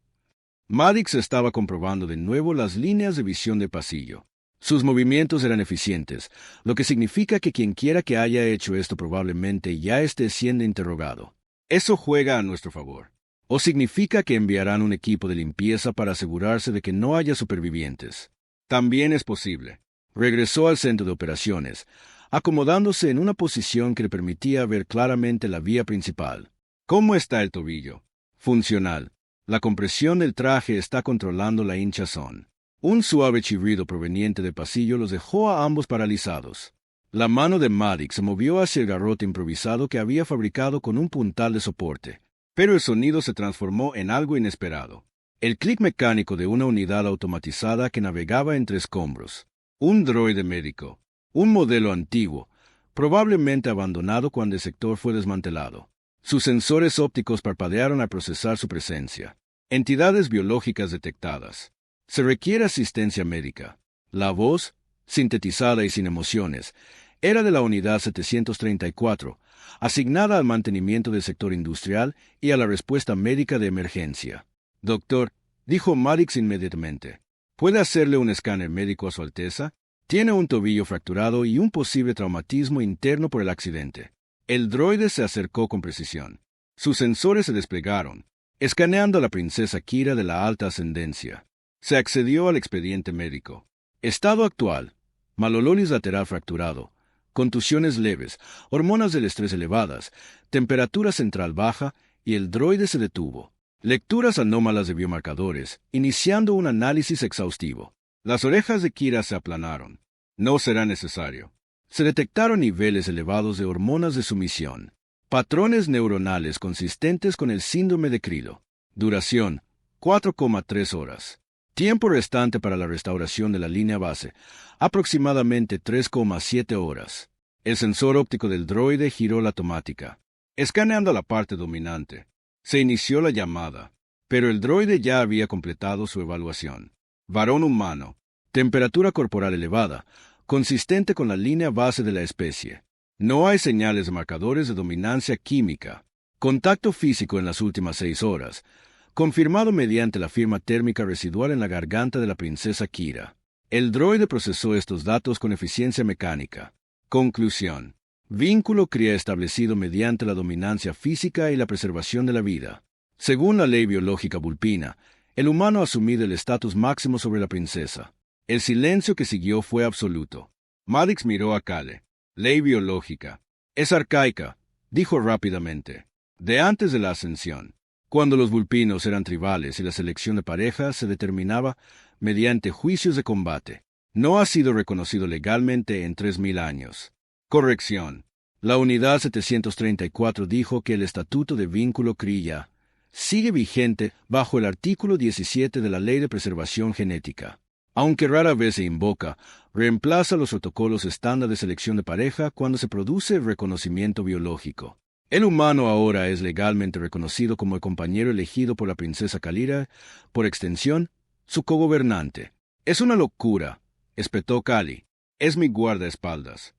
Maddox estaba comprobando de nuevo las líneas de visión del pasillo. Sus movimientos eran eficientes, lo que significa que quienquiera que haya hecho esto probablemente ya esté siendo interrogado. Eso juega a nuestro favor. ¿O significa que enviarán un equipo de limpieza para asegurarse de que no haya supervivientes? También es posible. Regresó al centro de operaciones, acomodándose en una posición que le permitía ver claramente la vía principal. ¿Cómo está el tobillo? Funcional. La compresión del traje está controlando la hinchazón. Un suave chirrido proveniente del pasillo los dejó a ambos paralizados. La mano de Maddox se movió hacia el garrote improvisado que había fabricado con un puntal de soporte, pero el sonido se transformó en algo inesperado. El clic mecánico de una unidad automatizada que navegaba entre escombros. Un droide médico. Un modelo antiguo, probablemente abandonado cuando el sector fue desmantelado. Sus sensores ópticos parpadearon al procesar su presencia. Entidades biológicas detectadas. Se requiere asistencia médica. La voz, sintetizada y sin emociones, era de la unidad 734, asignada al mantenimiento del sector industrial y a la respuesta médica de emergencia. Doctor, dijo Maddox inmediatamente, ¿puede hacerle un escáner médico a Su Alteza? Tiene un tobillo fracturado y un posible traumatismo interno por el accidente. El droide se acercó con precisión. Sus sensores se desplegaron, escaneando a la princesa Kira de la alta ascendencia. Se accedió al expediente médico. Estado actual: malololis lateral fracturado, contusiones leves, hormonas del estrés elevadas, temperatura central baja y el droide se detuvo. Lecturas anómalas de biomarcadores, iniciando un análisis exhaustivo. Las orejas de Kira se aplanaron. No será necesario. Se detectaron niveles elevados de hormonas de sumisión. Patrones neuronales consistentes con el síndrome de Krilo. Duración: 4,3 horas. Tiempo restante para la restauración de la línea base: aproximadamente 3,7 horas. El sensor óptico del droide giró la automática, escaneando la parte dominante. Se inició la llamada, pero el droide ya había completado su evaluación. Varón humano, temperatura corporal elevada, consistente con la línea base de la especie. No hay señales de marcadores de dominancia química. Contacto físico en las últimas 6 horas, confirmado mediante la firma térmica residual en la garganta de la princesa Kira. El droide procesó estos datos con eficiencia mecánica. Conclusión: vínculo cría establecido mediante la dominancia física y la preservación de la vida. Según la ley biológica vulpina, el humano ha asumido el estatus máximo sobre la princesa. El silencio que siguió fue absoluto. Maddox miró a Kale. Ley biológica. Es arcaica, dijo rápidamente. De antes de la ascensión, cuando los vulpinos eran tribales y la selección de parejas se determinaba mediante juicios de combate. No ha sido reconocido legalmente en 3000 años. Corrección. La unidad 734 dijo que el estatuto de vínculo cría sigue vigente bajo el artículo 17 de la Ley de Preservación Genética. Aunque rara vez se invoca, reemplaza los protocolos estándar de selección de pareja cuando se produce el reconocimiento biológico. El humano ahora es legalmente reconocido como el compañero elegido por la princesa Kalira, por extensión, su cogobernante. Es una locura, espetó Kali. Es mi guardaespaldas.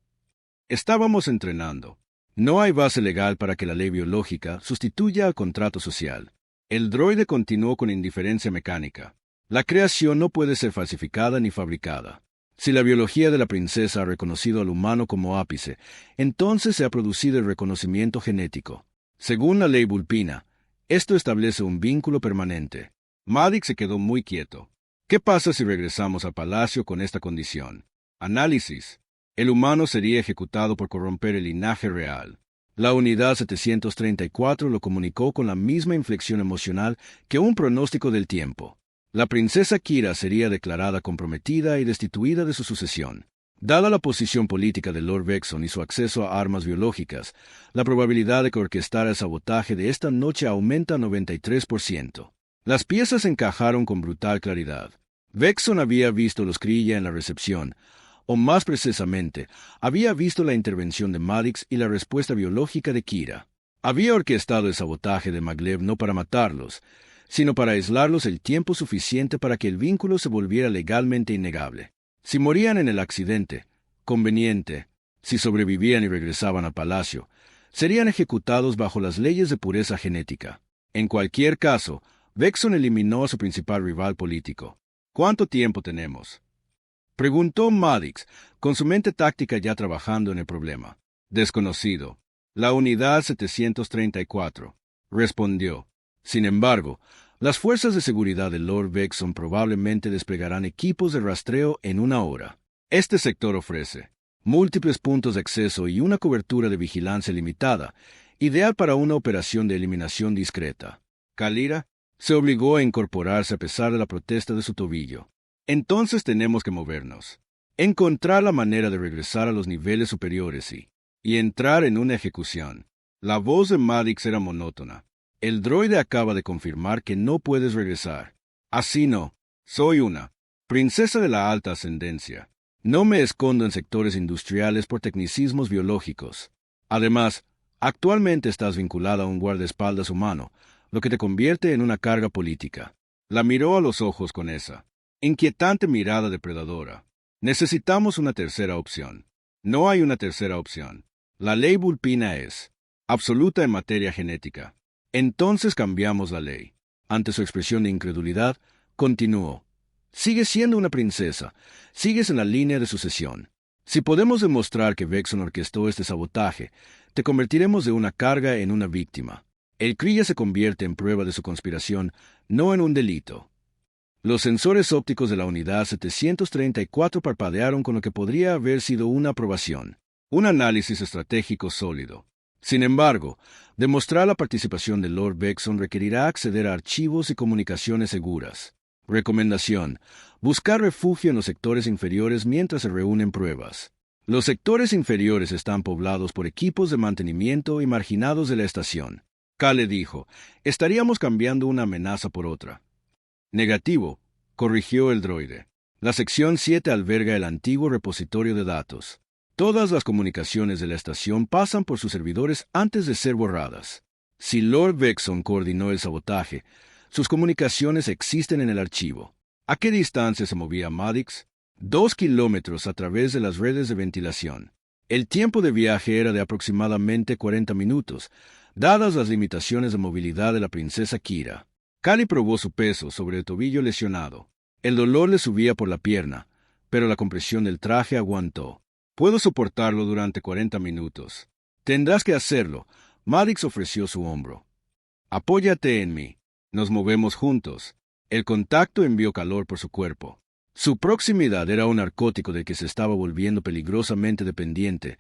Estábamos entrenando. No hay base legal para que la ley biológica sustituya al contrato social. El droide continuó con indiferencia mecánica. La creación no puede ser falsificada ni fabricada. Si la biología de la princesa ha reconocido al humano como ápice, entonces se ha producido el reconocimiento genético. Según la ley vulpina, esto establece un vínculo permanente. Maddox se quedó muy quieto. ¿Qué pasa si regresamos al palacio con esta condición? Análisis. El humano sería ejecutado por corromper el linaje real. La unidad 734 lo comunicó con la misma inflexión emocional que un pronóstico del tiempo. La princesa Kira sería declarada comprometida y destituida de su sucesión. Dada la posición política de Lord Vexon y su acceso a armas biológicas, la probabilidad de que orquestara el sabotaje de esta noche aumenta a 93%. Las piezas encajaron con brutal claridad. Vexon había visto los Kriya en la recepción, o más precisamente, había visto la intervención de Maddox y la respuesta biológica de Kira. Había orquestado el sabotaje de Maglev no para matarlos, sino para aislarlos el tiempo suficiente para que el vínculo se volviera legalmente innegable. Si morían en el accidente, conveniente, si sobrevivían y regresaban al palacio, serían ejecutados bajo las leyes de pureza genética. En cualquier caso, Vexon eliminó a su principal rival político. ¿Cuánto tiempo tenemos?, preguntó Maddox, con su mente táctica ya trabajando en el problema. Desconocido. La unidad 734 respondió. Sin embargo, las fuerzas de seguridad de Lord Vexon probablemente desplegarán equipos de rastreo en 1 hora. Este sector ofrece múltiples puntos de acceso y una cobertura de vigilancia limitada, ideal para una operación de eliminación discreta. Kalira se obligó a incorporarse a pesar de la protesta de su tobillo. Entonces tenemos que movernos, encontrar la manera de regresar a los niveles superiores y entrar en una ejecución. La voz de Maddox era monótona. El droide acaba de confirmar que no puedes regresar. Así no. Soy una princesa de la alta ascendencia. No me escondo en sectores industriales por tecnicismos biológicos. Además, actualmente estás vinculada a un guardaespaldas humano, lo que te convierte en una carga política. La miró a los ojos con esa inquietante mirada depredadora. Necesitamos una tercera opción. No hay una tercera opción. La ley Vulpina es absoluta en materia genética. Entonces cambiamos la ley. Ante su expresión de incredulidad, continuó. Sigues siendo una princesa. Sigues en la línea de sucesión. Si podemos demostrar que Vexon orquestó este sabotaje, te convertiremos de una carga en una víctima. El Kriya se convierte en prueba de su conspiración, no en un delito. Los sensores ópticos de la unidad 734 parpadearon con lo que podría haber sido una aprobación. Un análisis estratégico sólido. Sin embargo, demostrar la participación de Lord Vexon requerirá acceder a archivos y comunicaciones seguras. Recomendación: buscar refugio en los sectores inferiores mientras se reúnen pruebas. Los sectores inferiores están poblados por equipos de mantenimiento y marginados de la estación. Kale dijo, estaríamos cambiando una amenaza por otra. Negativo, corrigió el droide. La sección 7 alberga el antiguo repositorio de datos. Todas las comunicaciones de la estación pasan por sus servidores antes de ser borradas. Si Lord Vexon coordinó el sabotaje, sus comunicaciones existen en el archivo. ¿A qué distancia se movía Maddox? 2 kilómetros a través de las redes de ventilación. El tiempo de viaje era de aproximadamente 40 minutos, dadas las limitaciones de movilidad de la princesa Kira. Kali probó su peso sobre el tobillo lesionado. El dolor le subía por la pierna, pero la compresión del traje aguantó. Puedo soportarlo durante 40 minutos. Tendrás que hacerlo. Maddox ofreció su hombro. Apóyate en mí. Nos movemos juntos. El contacto envió calor por su cuerpo. Su proximidad era un narcótico del que se estaba volviendo peligrosamente dependiente,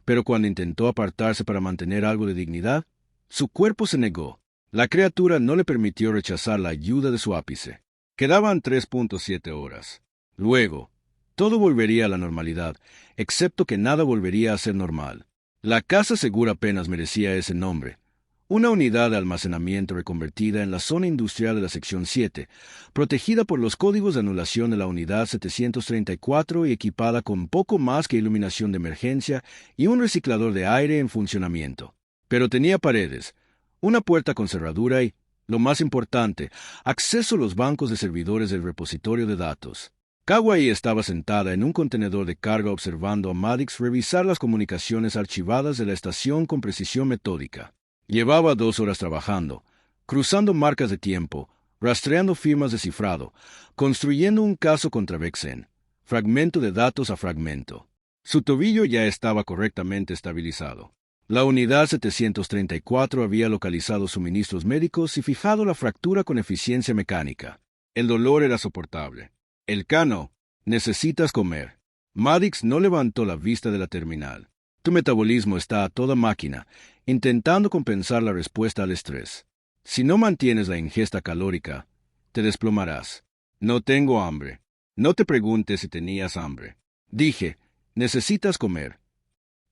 pero cuando intentó apartarse para mantener algo de dignidad, su cuerpo se negó. La criatura no le permitió rechazar la ayuda de su ápice. Quedaban 3.7 horas. Luego, todo volvería a la normalidad, excepto que nada volvería a ser normal. La casa segura apenas merecía ese nombre. Una unidad de almacenamiento reconvertida en la zona industrial de la sección 7, protegida por los códigos de anulación de la unidad 734 y equipada con poco más que iluminación de emergencia y un reciclador de aire en funcionamiento. Pero tenía paredes, una puerta con cerradura y, lo más importante, acceso a los bancos de servidores del repositorio de datos. Kawai estaba sentada en un contenedor de carga observando a Maddox revisar las comunicaciones archivadas de la estación con precisión metódica. Llevaba 2 horas trabajando, cruzando marcas de tiempo, rastreando firmas de cifrado, construyendo un caso contra Vexen, fragmento de datos a fragmento. Su tobillo ya estaba correctamente estabilizado. La unidad 734 había localizado suministros médicos y fijado la fractura con eficiencia mecánica. El dolor era soportable. El cano, necesitas comer. Maddox no levantó la vista de la terminal. Tu metabolismo está a toda máquina, intentando compensar la respuesta al estrés. Si no mantienes la ingesta calórica, te desplomarás. No tengo hambre. No te preguntes si tenías hambre. Dije, necesitas comer.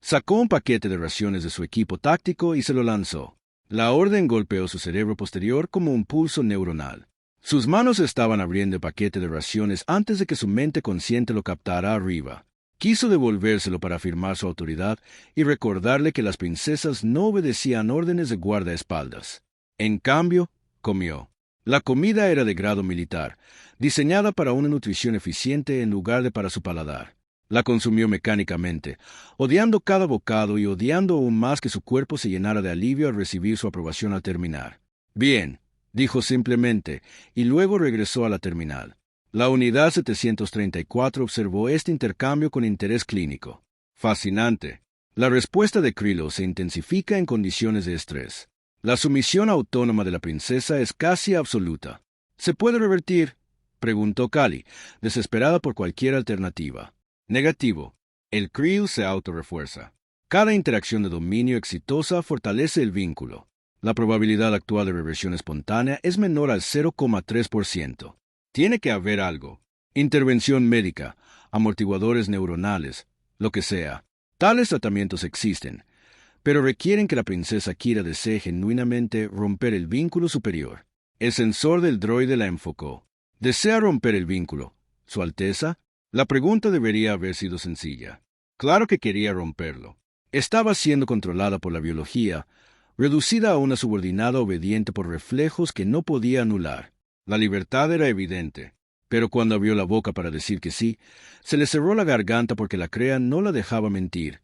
Sacó un paquete de raciones de su equipo táctico y se lo lanzó. La orden golpeó su cerebro posterior como un pulso neuronal. Sus manos estaban abriendo el paquete de raciones antes de que su mente consciente lo captara arriba. Quiso devolvérselo para afirmar su autoridad y recordarle que las princesas no obedecían órdenes de guardaespaldas. En cambio, comió. La comida era de grado militar, diseñada para una nutrición eficiente en lugar de para su paladar. La consumió mecánicamente, odiando cada bocado y odiando aún más que su cuerpo se llenara de alivio al recibir su aprobación al terminar. Bien, dijo simplemente, y luego regresó a la terminal. La unidad 734 observó este intercambio con interés clínico. Fascinante. La respuesta de Krilo se intensifica en condiciones de estrés. La sumisión autónoma de la princesa es casi absoluta. ¿Se puede revertir?, preguntó Kali, desesperada por cualquier alternativa. Negativo. El Creel se autorrefuerza. Cada interacción de dominio exitosa fortalece el vínculo. La probabilidad actual de reversión espontánea es menor al 0,3%. Tiene que haber algo. Intervención médica, amortiguadores neuronales, lo que sea. Tales tratamientos existen, pero requieren que la princesa Kira desee genuinamente romper el vínculo superior. El sensor del droide la enfocó. ¿Desea romper el vínculo, Su Alteza? La pregunta debería haber sido sencilla. Claro que quería romperlo. Estaba siendo controlada por la biología, reducida a una subordinada obediente por reflejos que no podía anular. La libertad era evidente, pero cuando abrió la boca para decir que sí, se le cerró la garganta porque la crea no la dejaba mentir,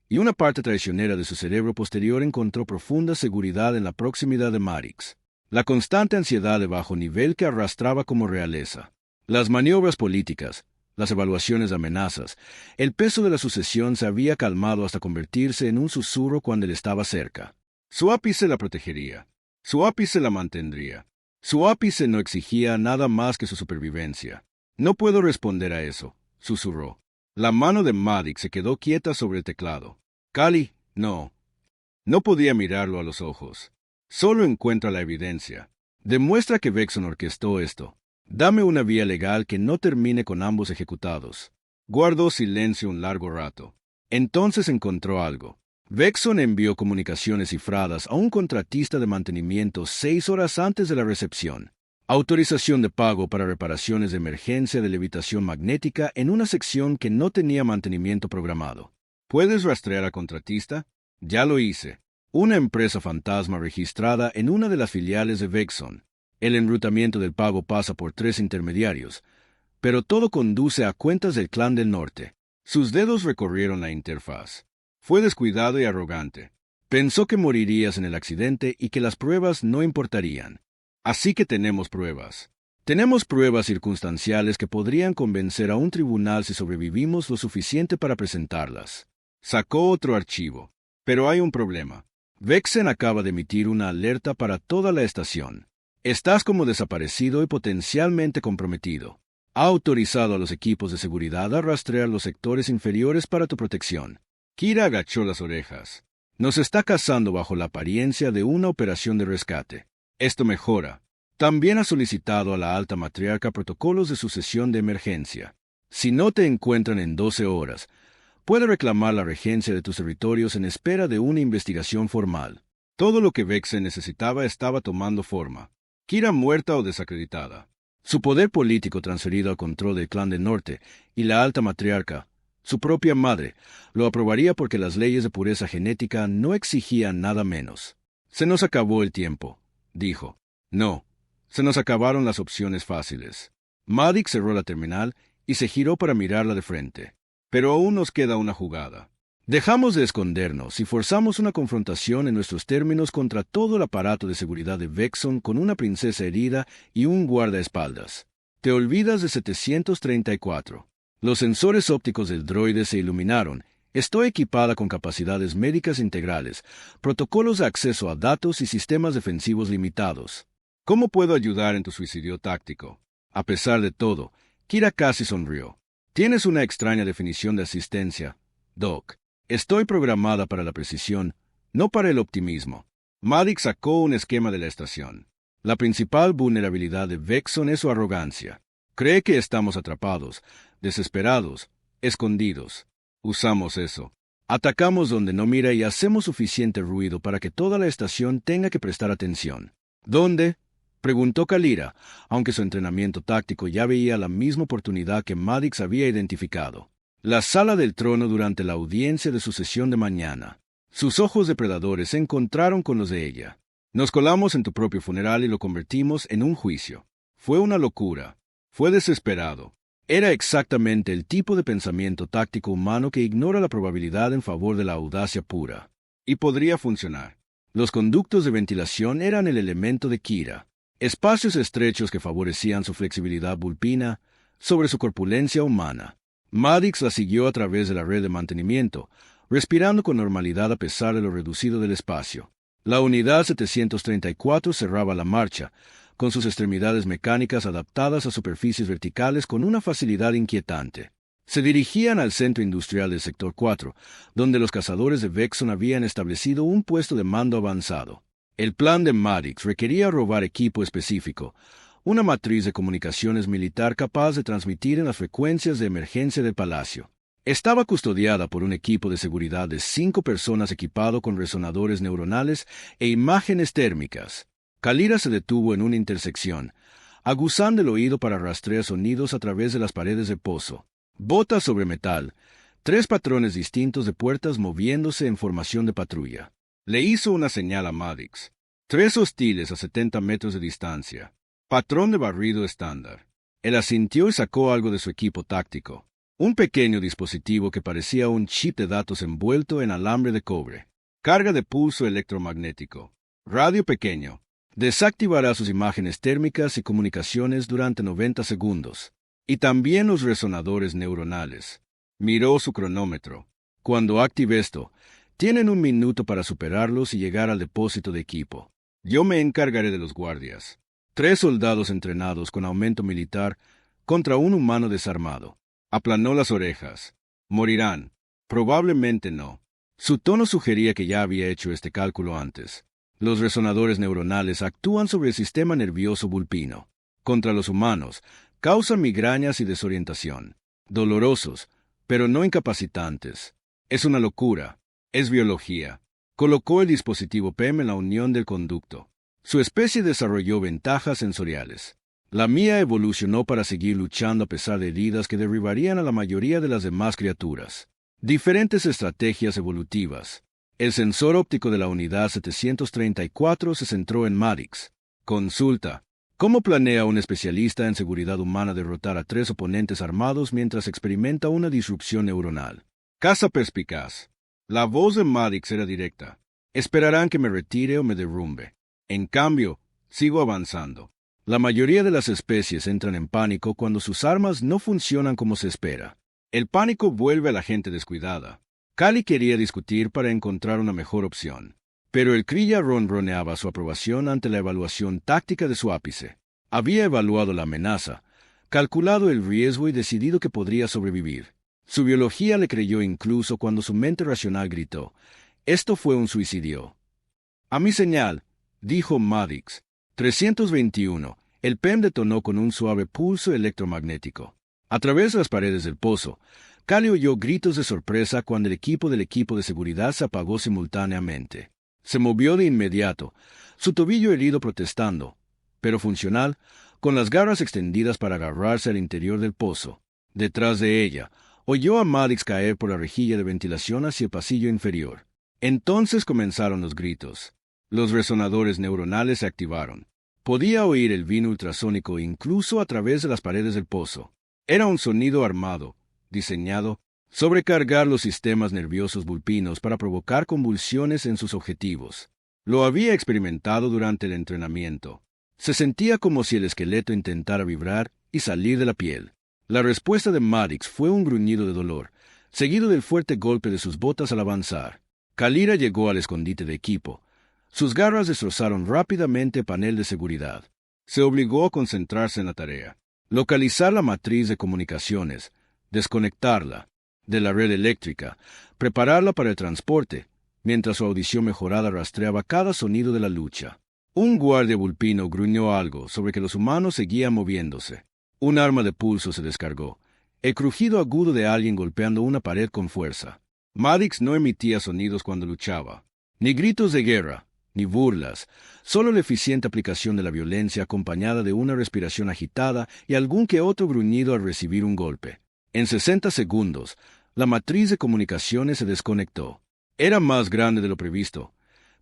y una parte traicionera de su cerebro posterior encontró profunda seguridad en la proximidad de Marix. La constante ansiedad de bajo nivel que arrastraba como realeza. Las maniobras políticas, las evaluaciones de amenazas, el peso de la sucesión se había calmado hasta convertirse en un susurro cuando él estaba cerca. Su ápice la protegería. Su ápice la mantendría. Su ápice no exigía nada más que su supervivencia. No puedo responder a eso, susurró. La mano de Maddox se quedó quieta sobre el teclado. Kali, no. No podía mirarlo a los ojos. Solo encuentra la evidencia. Demuestra que Vexon orquestó esto. Dame una vía legal que no termine con ambos ejecutados. Guardó silencio un largo rato. Entonces encontró algo. Vexon envió comunicaciones cifradas a un contratista de mantenimiento 6 horas antes de la recepción. Autorización de pago para reparaciones de emergencia de levitación magnética en una sección que no tenía mantenimiento programado. ¿Puedes rastrear al contratista? Ya lo hice. Una empresa fantasma registrada en una de las filiales de Vexon. El enrutamiento del pago pasa por 3 intermediarios, pero todo conduce a cuentas del Clan del Norte. Sus dedos recorrieron la interfaz. Fue descuidado y arrogante. Pensó que morirías en el accidente y que las pruebas no importarían. Así que tenemos pruebas. Tenemos pruebas circunstanciales que podrían convencer a un tribunal si sobrevivimos lo suficiente para presentarlas. Sacó otro archivo. Pero hay un problema. Vexen acaba de emitir una alerta para toda la estación. Estás como desaparecido y potencialmente comprometido. Ha autorizado a los equipos de seguridad a rastrear los sectores inferiores para tu protección. Kira agachó las orejas. Nos está cazando bajo la apariencia de una operación de rescate. Esto mejora. También ha solicitado a la alta matriarca protocolos de sucesión de emergencia. Si no te encuentran en 12 horas, puede reclamar la regencia de tus territorios en espera de una investigación formal. Todo lo que Vexen necesitaba estaba tomando forma. Kira muerta o desacreditada. Su poder político transferido al control del Clan del Norte y la alta matriarca, su propia madre, lo aprobaría porque las leyes de pureza genética no exigían nada menos. Se nos acabó el tiempo, dijo. No, se nos acabaron las opciones fáciles. Maddox cerró la terminal y se giró para mirarla de frente. Pero aún nos queda una jugada. Dejamos de escondernos y forzamos una confrontación en nuestros términos contra todo el aparato de seguridad de Vexon con una princesa herida y un guardaespaldas. Te olvidas de 734. Los sensores ópticos del droide se iluminaron. Estoy equipada con capacidades médicas integrales, protocolos de acceso a datos y sistemas defensivos limitados. ¿Cómo puedo ayudar en tu suicidio táctico? A pesar de todo, Kira casi sonrió. Tienes una extraña definición de asistencia, Doc. Estoy programada para la precisión, no para el optimismo. Maddox sacó un esquema de la estación. La principal vulnerabilidad de Vexon es su arrogancia. Cree que estamos atrapados, desesperados, escondidos. Usamos eso. Atacamos donde no mira y hacemos suficiente ruido para que toda la estación tenga que prestar atención. ¿Dónde?, preguntó Kalira, aunque su entrenamiento táctico ya veía la misma oportunidad que Maddox había identificado. La sala del trono durante la audiencia de sucesión de mañana. Sus ojos depredadores se encontraron con los de ella. Nos colamos en tu propio funeral y lo convertimos en un juicio. Fue una locura. Fue desesperado. Era exactamente el tipo de pensamiento táctico humano que ignora la probabilidad en favor de la audacia pura. Y podría funcionar. Los conductos de ventilación eran el elemento de Kira. Espacios estrechos que favorecían su flexibilidad vulpina sobre su corpulencia humana. Maddox la siguió a través de la red de mantenimiento, respirando con normalidad a pesar de lo reducido del espacio. La unidad 734 cerraba la marcha, con sus extremidades mecánicas adaptadas a superficies verticales con una facilidad inquietante. Se dirigían al centro industrial del Sector 4, donde los cazadores de Vexon habían establecido un puesto de mando avanzado. El plan de Maddox requería robar equipo específico, una matriz de comunicaciones militar capaz de transmitir en las frecuencias de emergencia del palacio. Estaba custodiada por un equipo de seguridad de 5 personas equipado con resonadores neuronales e imágenes térmicas. Kalira se detuvo en una intersección, aguzando el oído para rastrear sonidos a través de las paredes del pozo. Botas sobre metal, 3 patrones distintos de puertas moviéndose en formación de patrulla. Le hizo una señal a Maddox. 3 hostiles a 70 metros de distancia. Patrón de barrido estándar. Él asintió y sacó algo de su equipo táctico. Un pequeño dispositivo que parecía un chip de datos envuelto en alambre de cobre. Carga de pulso electromagnético. Radio pequeño. Desactivará sus imágenes térmicas y comunicaciones durante 90 segundos. Y también los resonadores neuronales. Miró su cronómetro. Cuando active esto, tienen 1 minuto para superarlos y llegar al depósito de equipo. Yo me encargaré de los guardias. 3 soldados entrenados con aumento militar contra un humano desarmado. Aplanó las orejas. Morirán. Probablemente no. Su tono sugería que ya había hecho este cálculo antes. Los resonadores neuronales actúan sobre el sistema nervioso bulpino. Contra los humanos, causan migrañas y desorientación. Dolorosos, pero no incapacitantes. Es una locura. Es biología. Colocó el dispositivo PEM en la unión del conducto. Su especie desarrolló ventajas sensoriales. La mía evolucionó para seguir luchando a pesar de heridas que derribarían a la mayoría de las demás criaturas. Diferentes estrategias evolutivas. El sensor óptico de la unidad 734 se centró en Maddox. Consulta. ¿Cómo planea un especialista en seguridad humana derrotar a 3 oponentes armados mientras experimenta una disrupción neuronal? Caza perspicaz. La voz de Maddox era directa. Esperarán que me retire o me derrumbe. En cambio, sigo avanzando. La mayoría de las especies entran en pánico cuando sus armas no funcionan como se espera. El pánico vuelve a la gente descuidada. Kali quería discutir para encontrar una mejor opción. Pero el Kriya ronroneaba su aprobación ante la evaluación táctica de su ápice. Había evaluado la amenaza, calculado el riesgo y decidido que podría sobrevivir. Su biología le creyó incluso cuando su mente racional gritó: «Esto fue un suicidio». «A mi señal», dijo Maddox. 321. El PEM detonó con un suave pulso electromagnético. A través de las paredes del pozo, Kali oyó gritos de sorpresa cuando el equipo de seguridad se apagó simultáneamente. Se movió de inmediato, su tobillo herido protestando, pero funcional, con las garras extendidas para agarrarse al interior del pozo. Detrás de ella, oyó a Maddox caer por la rejilla de ventilación hacia el pasillo inferior. Entonces comenzaron los gritos. Los resonadores neuronales se activaron. Podía oír el vino ultrasónico incluso a través de las paredes del pozo. Era un sonido armado, diseñado sobrecargar los sistemas nerviosos bulpinos para provocar convulsiones en sus objetivos. Lo había experimentado durante el entrenamiento. Se sentía como si el esqueleto intentara vibrar y salir de la piel. La respuesta de Maddox fue un gruñido de dolor, seguido del fuerte golpe de sus botas al avanzar. Kalira llegó al escondite de equipo. Sus garras destrozaron rápidamente el panel de seguridad. Se obligó a concentrarse en la tarea. Localizar la matriz de comunicaciones, desconectarla de la red eléctrica, prepararla para el transporte, mientras su audición mejorada rastreaba cada sonido de la lucha. Un guardia bulpino gruñó algo sobre que los humanos seguían moviéndose. Un arma de pulso se descargó, el crujido agudo de alguien golpeando una pared con fuerza. Maddox no emitía sonidos cuando luchaba, ni gritos de guerra, ni burlas, solo la eficiente aplicación de la violencia acompañada de una respiración agitada y algún que otro gruñido al recibir un golpe. En 60 segundos, la matriz de comunicaciones se desconectó. Era más grande de lo previsto.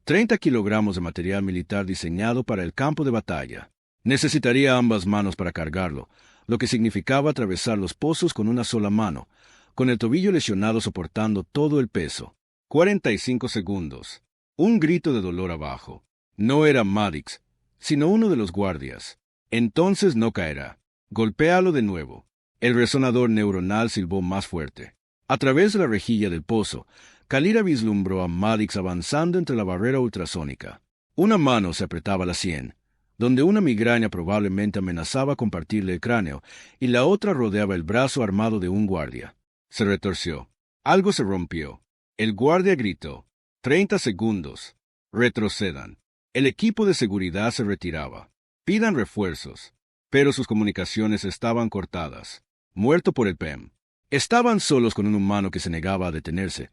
30 kilogramos de material militar diseñado para el campo de batalla. Necesitaría ambas manos para cargarlo, lo que significaba atravesar los pozos con una sola mano, con el tobillo lesionado soportando todo el peso. 45 segundos. Un grito de dolor abajo. No era Maddox, sino uno de los guardias. Entonces no caerá. Golpéalo de nuevo. El resonador neuronal silbó más fuerte. A través de la rejilla del pozo, Kalira vislumbró a Maddox avanzando entre la barrera ultrasónica. Una mano se apretaba la sien, donde una migraña probablemente amenazaba compartirle el cráneo, y la otra rodeaba el brazo armado de un guardia. Se retorció. Algo se rompió. El guardia gritó: 30 segundos. Retrocedan. El equipo de seguridad se retiraba. Pidan refuerzos. Pero sus comunicaciones estaban cortadas. Muerto por el PEM. Estaban solos con un humano que se negaba a detenerse,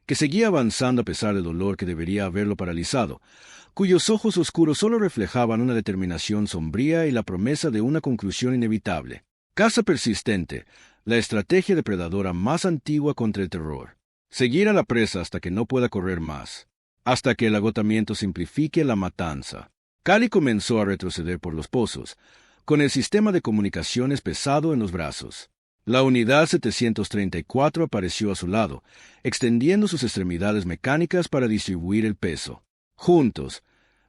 que seguía avanzando a pesar del dolor que debería haberlo paralizado, cuyos ojos oscuros solo reflejaban una determinación sombría y la promesa de una conclusión inevitable. Caza persistente, la estrategia depredadora más antigua contra el terror. Seguir a la presa hasta que no pueda correr más, hasta que el agotamiento simplifique la matanza. Cali comenzó a retroceder por los pozos, con el sistema de comunicaciones pesado en los brazos. La unidad 734 apareció a su lado, extendiendo sus extremidades mecánicas para distribuir el peso. Juntos,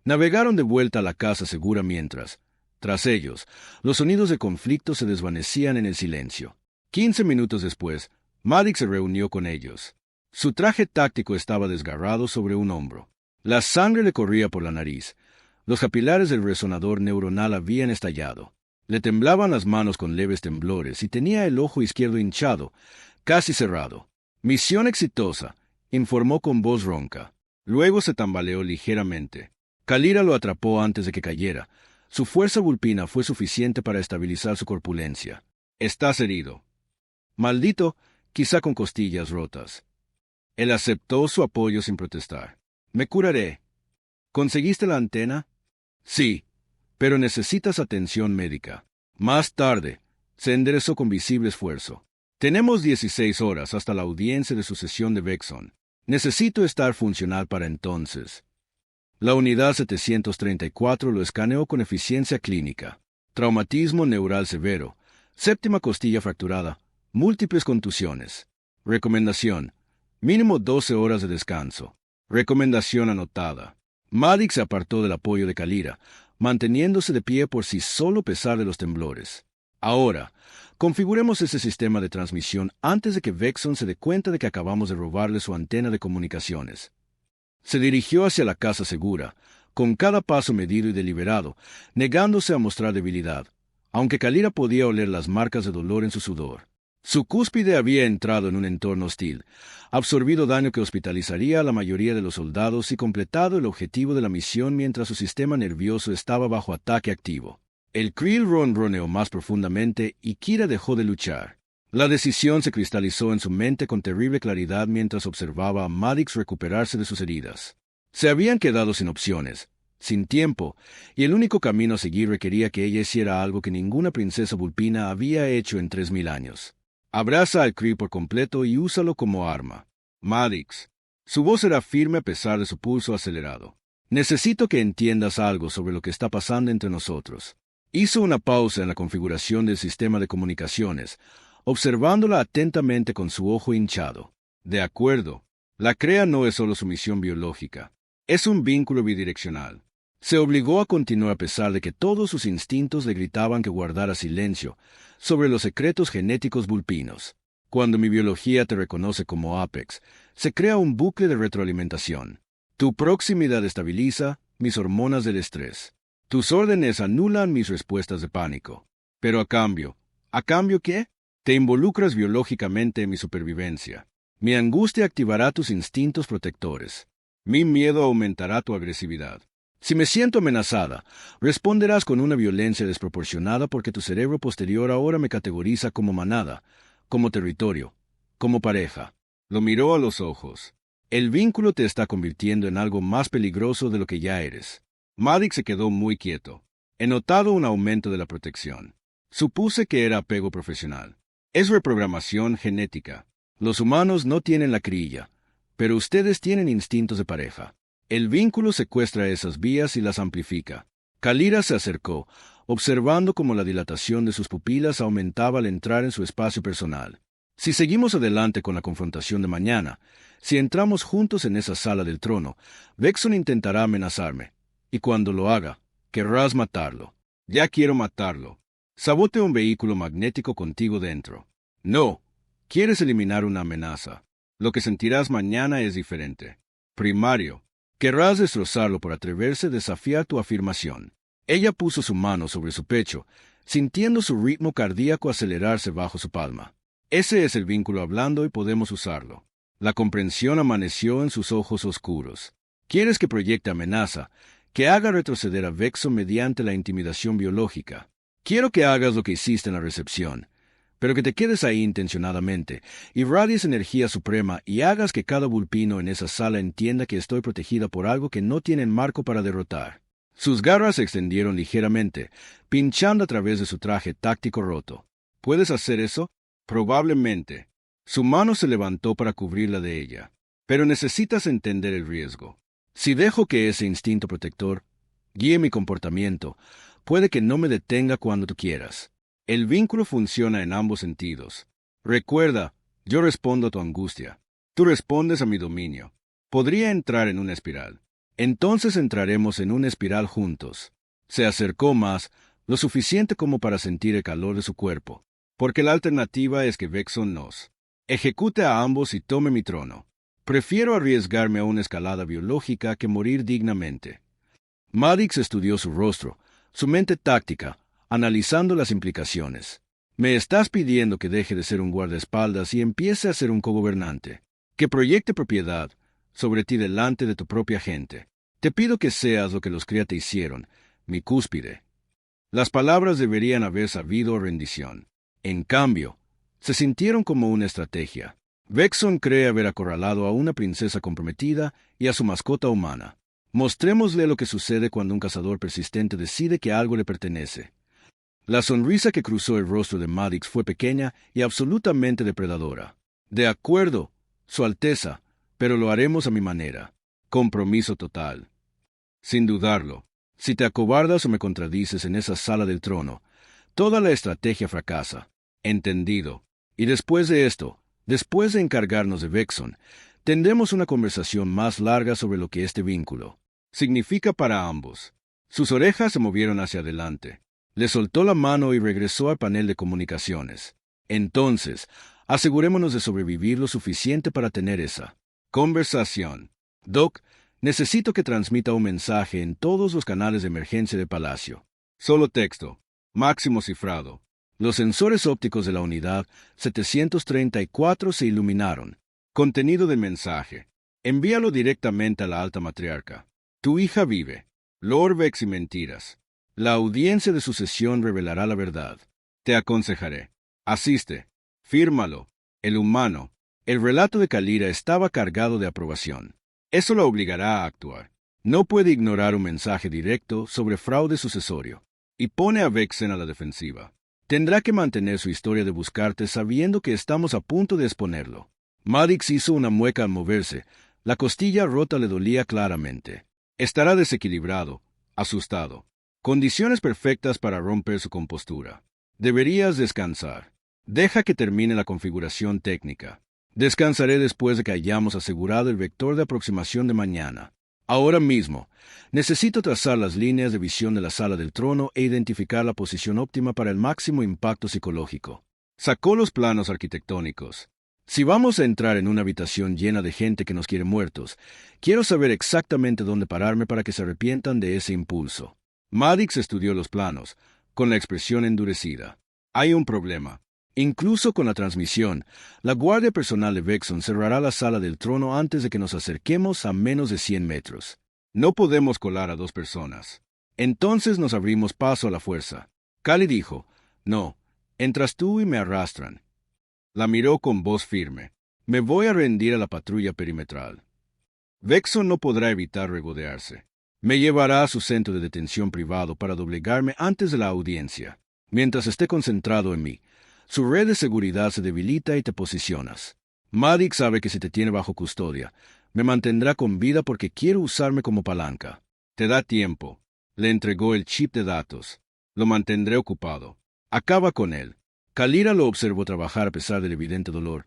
navegaron de vuelta a la casa segura mientras, tras ellos, los sonidos de conflicto se desvanecían en el silencio. 15 minutos después, Maddox se reunió con ellos. Su traje táctico estaba desgarrado sobre un hombro. La sangre le corría por la nariz. Los capilares del resonador neuronal habían estallado. Le temblaban las manos con leves temblores y tenía el ojo izquierdo hinchado, casi cerrado. Misión exitosa, informó con voz ronca. Luego se tambaleó ligeramente. Kalira lo atrapó antes de que cayera. Su fuerza vulpina fue suficiente para estabilizar su corpulencia. «Estás herido». «Maldito, quizá con costillas rotas». Él aceptó su apoyo sin protestar. «Me curaré». «¿Conseguiste la antena?» «Sí, pero necesitas atención médica». Más tarde, se enderezó con visible esfuerzo. «Tenemos 16 horas hasta la audiencia de sucesión de Vexon. Necesito estar funcional para entonces». La unidad 734 lo escaneó con eficiencia clínica. Traumatismo neural severo, séptima costilla fracturada, múltiples contusiones. Recomendación: mínimo 12 horas de descanso. Recomendación anotada. Maddox se apartó del apoyo de Kalira, manteniéndose de pie por sí solo a pesar de los temblores. Ahora, configuremos ese sistema de transmisión antes de que Vexon se dé cuenta de que acabamos de robarle su antena de comunicaciones. Se dirigió hacia la casa segura, con cada paso medido y deliberado, negándose a mostrar debilidad, aunque Kalira podía oler las marcas de dolor en su sudor. Su cúspide había entrado en un entorno hostil, absorbido daño que hospitalizaría a la mayoría de los soldados y completado el objetivo de la misión mientras su sistema nervioso estaba bajo ataque activo. El Krill ronroneó más profundamente y Kira dejó de luchar. La decisión se cristalizó en su mente con terrible claridad mientras observaba a Maddox recuperarse de sus heridas. Se habían quedado sin opciones, sin tiempo, y el único camino a seguir requería que ella hiciera algo que ninguna princesa vulpina había hecho en 3000 años. Abraza al Krill por completo y úsalo como arma. Maddox. Su voz era firme a pesar de su pulso acelerado. Necesito que entiendas algo sobre lo que está pasando entre nosotros. Hizo una pausa en la configuración del sistema de comunicaciones, observándola atentamente con su ojo hinchado. De acuerdo. La CREA no es solo su misión biológica. Es un vínculo bidireccional. Se obligó a continuar a pesar de que todos sus instintos le gritaban que guardara silencio sobre los secretos genéticos vulpinos. Cuando mi biología te reconoce como Apex, se crea un bucle de retroalimentación. Tu proximidad estabiliza mis hormonas del estrés. Tus órdenes anulan mis respuestas de pánico. Pero ¿a cambio qué? Te involucras biológicamente en mi supervivencia. Mi angustia activará tus instintos protectores. Mi miedo aumentará tu agresividad. Si me siento amenazada, responderás con una violencia desproporcionada porque tu cerebro posterior ahora me categoriza como manada, como territorio, como pareja. Lo miró a los ojos. El vínculo te está convirtiendo en algo más peligroso de lo que ya eres. Maddox se quedó muy quieto. He notado un aumento de la protección. Supuse que era apego profesional. Es reprogramación genética. Los humanos no tienen la crilla, pero ustedes tienen instintos de pareja. El vínculo secuestra esas vías y las amplifica. Kalira se acercó, observando cómo la dilatación de sus pupilas aumentaba al entrar en su espacio personal. Si seguimos adelante con la confrontación de mañana, si entramos juntos en esa sala del trono, Vexon intentará amenazarme, y cuando lo haga, querrás matarlo. Ya quiero matarlo. Sabote un vehículo magnético contigo dentro. No, quieres eliminar una amenaza. Lo que sentirás mañana es diferente. Primario. Querrás destrozarlo por atreverse a desafiar tu afirmación. Ella puso su mano sobre su pecho, sintiendo su ritmo cardíaco acelerarse bajo su palma. Ese es el vínculo hablando y podemos usarlo. La comprensión amaneció en sus ojos oscuros. ¿Quieres que proyecte amenaza, que haga retroceder a Vexon mediante la intimidación biológica? Quiero que hagas lo que hiciste en la recepción, pero que te quedes ahí intencionadamente, irradies energía suprema y hagas que cada vulpino en esa sala entienda que estoy protegida por algo que no tienen marco para derrotar. Sus garras se extendieron ligeramente, pinchando a través de su traje táctico roto. ¿Puedes hacer eso? Probablemente. Su mano se levantó para cubrirla de ella. Pero necesitas entender el riesgo. Si dejo que ese instinto protector guíe mi comportamiento, puede que no me detenga cuando tú quieras. El vínculo funciona en ambos sentidos. Recuerda, yo respondo a tu angustia. Tú respondes a mi dominio. Podría entrar en una espiral. Entonces entraremos en una espiral juntos. Se acercó más, lo suficiente como para sentir el calor de su cuerpo. Porque la alternativa es que Vexon nos ejecute a ambos y tome mi trono. Prefiero arriesgarme a una escalada biológica que morir dignamente. Maddox estudió su rostro, su mente táctica, analizando las implicaciones. Me estás pidiendo que deje de ser un guardaespaldas y empiece a ser un cogobernante. Que proyecte propiedad sobre ti delante de tu propia gente. Te pido que seas lo que los cría te hicieron, mi cúspide. Las palabras deberían haber sabido rendición. En cambio, se sintieron como una estrategia. Vexon cree haber acorralado a una princesa comprometida y a su mascota humana. Mostrémosle lo que sucede cuando un cazador persistente decide que algo le pertenece. La sonrisa que cruzó el rostro de Maddox fue pequeña y absolutamente depredadora. De acuerdo, Su Alteza, pero lo haremos a mi manera. Compromiso total. Sin dudarlo, si te acobardas o me contradices en esa sala del trono, toda la estrategia fracasa. Entendido. Y después de esto, después de encargarnos de Vexon, tendremos una conversación más larga sobre lo que este vínculo significa para ambos. Sus orejas se movieron hacia adelante. Le soltó la mano y regresó al panel de comunicaciones. Entonces, asegurémonos de sobrevivir lo suficiente para tener esa conversación. Doc, necesito que transmita un mensaje en todos los canales de emergencia del palacio. Solo texto. Máximo cifrado. Los sensores ópticos de la unidad 734 se iluminaron. Contenido del mensaje. Envíalo directamente a la alta matriarca. Tu hija vive. Lord Vex y mentiras. La audiencia de sucesión revelará la verdad. Te aconsejaré. Asiste. Fírmalo. El humano. El relato de Kalira estaba cargado de aprobación. Eso la obligará a actuar. No puede ignorar un mensaje directo sobre fraude sucesorio. Y pone a Vexen a la defensiva. Tendrá que mantener su historia de buscarte sabiendo que estamos a punto de exponerlo. Maddox hizo una mueca al moverse. La costilla rota le dolía claramente. Estará desequilibrado, asustado. Condiciones perfectas para romper su compostura. Deberías descansar. Deja que termine la configuración técnica. Descansaré después de que hayamos asegurado el vector de aproximación de mañana. Ahora mismo, necesito trazar las líneas de visión de la sala del trono e identificar la posición óptima para el máximo impacto psicológico. Sacó los planos arquitectónicos. Si vamos a entrar en una habitación llena de gente que nos quiere muertos, quiero saber exactamente dónde pararme para que se arrepientan de ese impulso. Maddox estudió los planos, con la expresión endurecida. Hay un problema. Incluso con la transmisión, la guardia personal de Vexon cerrará la sala del trono antes de que nos acerquemos a menos de 100 metros. No podemos colar a 2 personas. Entonces nos abrimos paso a la fuerza. Kali dijo, no, entras tú y me arrastran. La miró con voz firme. Me voy a rendir a la patrulla perimetral. Vexon no podrá evitar regodearse. Me llevará a su centro de detención privado para doblegarme antes de la audiencia. Mientras esté concentrado en mí, su red de seguridad se debilita y te posicionas. Maddox sabe que si te tiene bajo custodia, me mantendrá con vida porque quiere usarme como palanca. Te da tiempo. Le entregó el chip de datos. Lo mantendré ocupado. Acaba con él. Kalira lo observó trabajar a pesar del evidente dolor,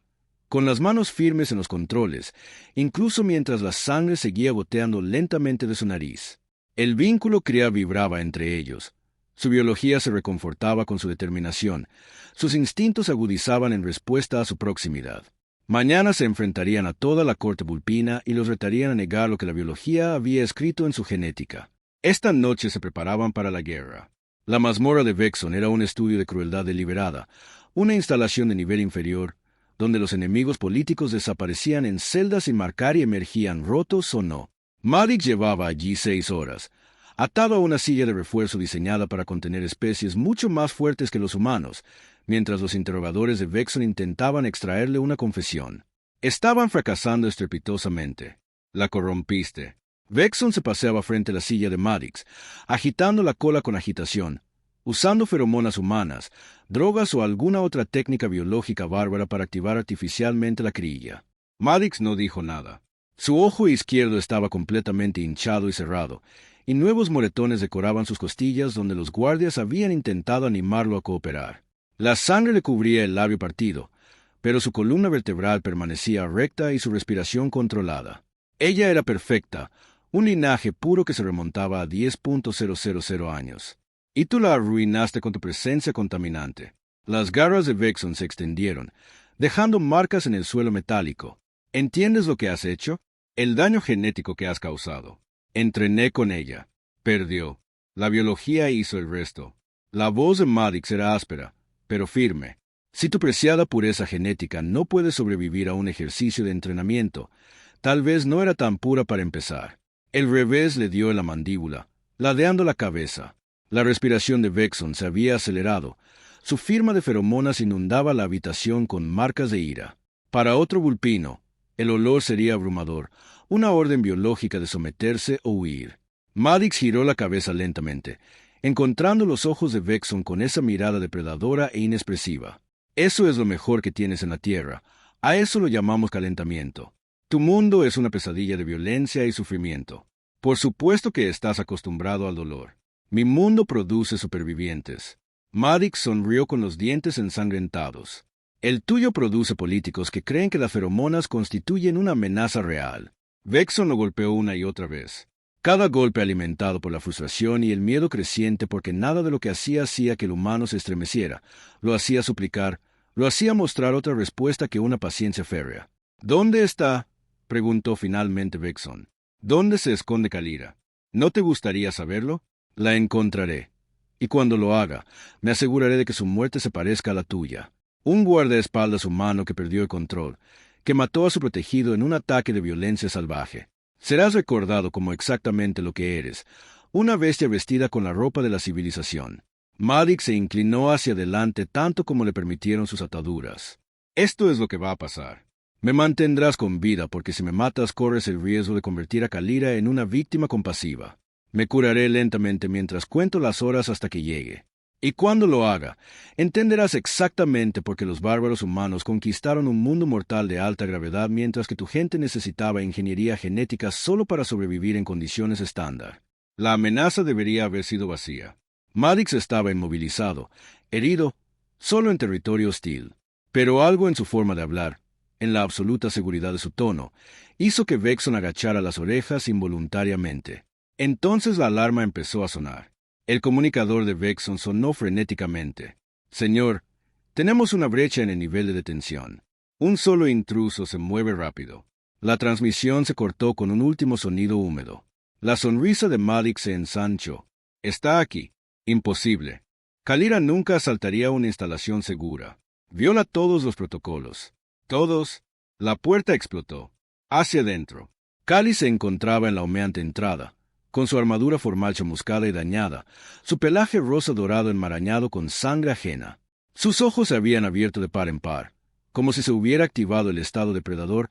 con las manos firmes en los controles, incluso mientras la sangre seguía goteando lentamente de su nariz. El vínculo cría vibraba entre ellos. Su biología se reconfortaba con su determinación. Sus instintos agudizaban en respuesta a su proximidad. Mañana se enfrentarían a toda la corte vulpina y los retarían a negar lo que la biología había escrito en su genética. Esta noche se preparaban para la guerra. La mazmorra de Vexon era un estudio de crueldad deliberada, una instalación de nivel inferior, donde los enemigos políticos desaparecían en celdas sin marcar y emergían rotos o no. Maddox llevaba allí 6 horas, atado a una silla de refuerzo diseñada para contener especies mucho más fuertes que los humanos, mientras los interrogadores de Vexon intentaban extraerle una confesión. Estaban fracasando estrepitosamente. La corrompiste. Vexon se paseaba frente a la silla de Maddox, agitando la cola con agitación, usando feromonas humanas, drogas o alguna otra técnica biológica bárbara para activar artificialmente la crilla. Maddox no dijo nada. Su ojo izquierdo estaba completamente hinchado y cerrado, y nuevos moretones decoraban sus costillas donde los guardias habían intentado animarlo a cooperar. La sangre le cubría el labio partido, pero su columna vertebral permanecía recta y su respiración controlada. Ella era perfecta, un linaje puro que se remontaba a 10.000 años. Y tú la arruinaste con tu presencia contaminante. Las garras de Vexon se extendieron, dejando marcas en el suelo metálico. ¿Entiendes lo que has hecho? El daño genético que has causado. Entrené con ella. Perdió. La biología hizo el resto. La voz de Maddox era áspera, pero firme. Si tu preciada pureza genética no puede sobrevivir a un ejercicio de entrenamiento, tal vez no era tan pura para empezar. El revés le dio en la mandíbula, ladeando la cabeza. La respiración de Vexon se había acelerado. Su firma de feromonas inundaba la habitación con marcas de ira. Para otro vulpino, el olor sería abrumador, una orden biológica de someterse o huir. Maddox giró la cabeza lentamente, encontrando los ojos de Vexon con esa mirada depredadora e inexpresiva. Eso es lo mejor que tienes en la Tierra. A eso lo llamamos calentamiento. Tu mundo es una pesadilla de violencia y sufrimiento. Por supuesto que estás acostumbrado al dolor. Mi mundo produce supervivientes. Maddox sonrió con los dientes ensangrentados. El tuyo produce políticos que creen que las feromonas constituyen una amenaza real. Vexon lo golpeó una y otra vez. Cada golpe alimentado por la frustración y el miedo creciente porque nada de lo que hacía que el humano se estremeciera, lo hacía suplicar, lo hacía mostrar otra respuesta que una paciencia férrea. ¿Dónde está? Preguntó finalmente Vexon. ¿Dónde se esconde Kalira? ¿No te gustaría saberlo? La encontraré. Y cuando lo haga, me aseguraré de que su muerte se parezca a la tuya. Un guardaespaldas humano que perdió el control, que mató a su protegido en un ataque de violencia salvaje. Serás recordado como exactamente lo que eres, una bestia vestida con la ropa de la civilización. Maddox se inclinó hacia adelante tanto como le permitieron sus ataduras. Esto es lo que va a pasar. Me mantendrás con vida porque si me matas corres el riesgo de convertir a Kalira en una víctima compasiva. Me curaré lentamente mientras cuento las horas hasta que llegue. Y cuando lo haga, entenderás exactamente por qué los bárbaros humanos conquistaron un mundo mortal de alta gravedad mientras que tu gente necesitaba ingeniería genética solo para sobrevivir en condiciones estándar. La amenaza debería haber sido vacía. Maddox estaba inmovilizado, herido, solo en territorio hostil. Pero algo en su forma de hablar, en la absoluta seguridad de su tono, hizo que Vexon agachara las orejas involuntariamente. Entonces la alarma empezó a sonar. El comunicador de Vexon sonó frenéticamente. Señor, tenemos una brecha en el nivel de detención. Un solo intruso se mueve rápido. La transmisión se cortó con un último sonido húmedo. La sonrisa de Maddox se ensanchó. Está aquí. Imposible. Kalira nunca asaltaría una instalación segura. Viola todos los protocolos. Todos. La puerta explotó. Hacia adentro. Kali se encontraba en la humeante entrada, con su armadura formal chamuscada y dañada, su pelaje rosa dorado enmarañado con sangre ajena. Sus ojos se habían abierto de par en par, como si se hubiera activado el estado depredador,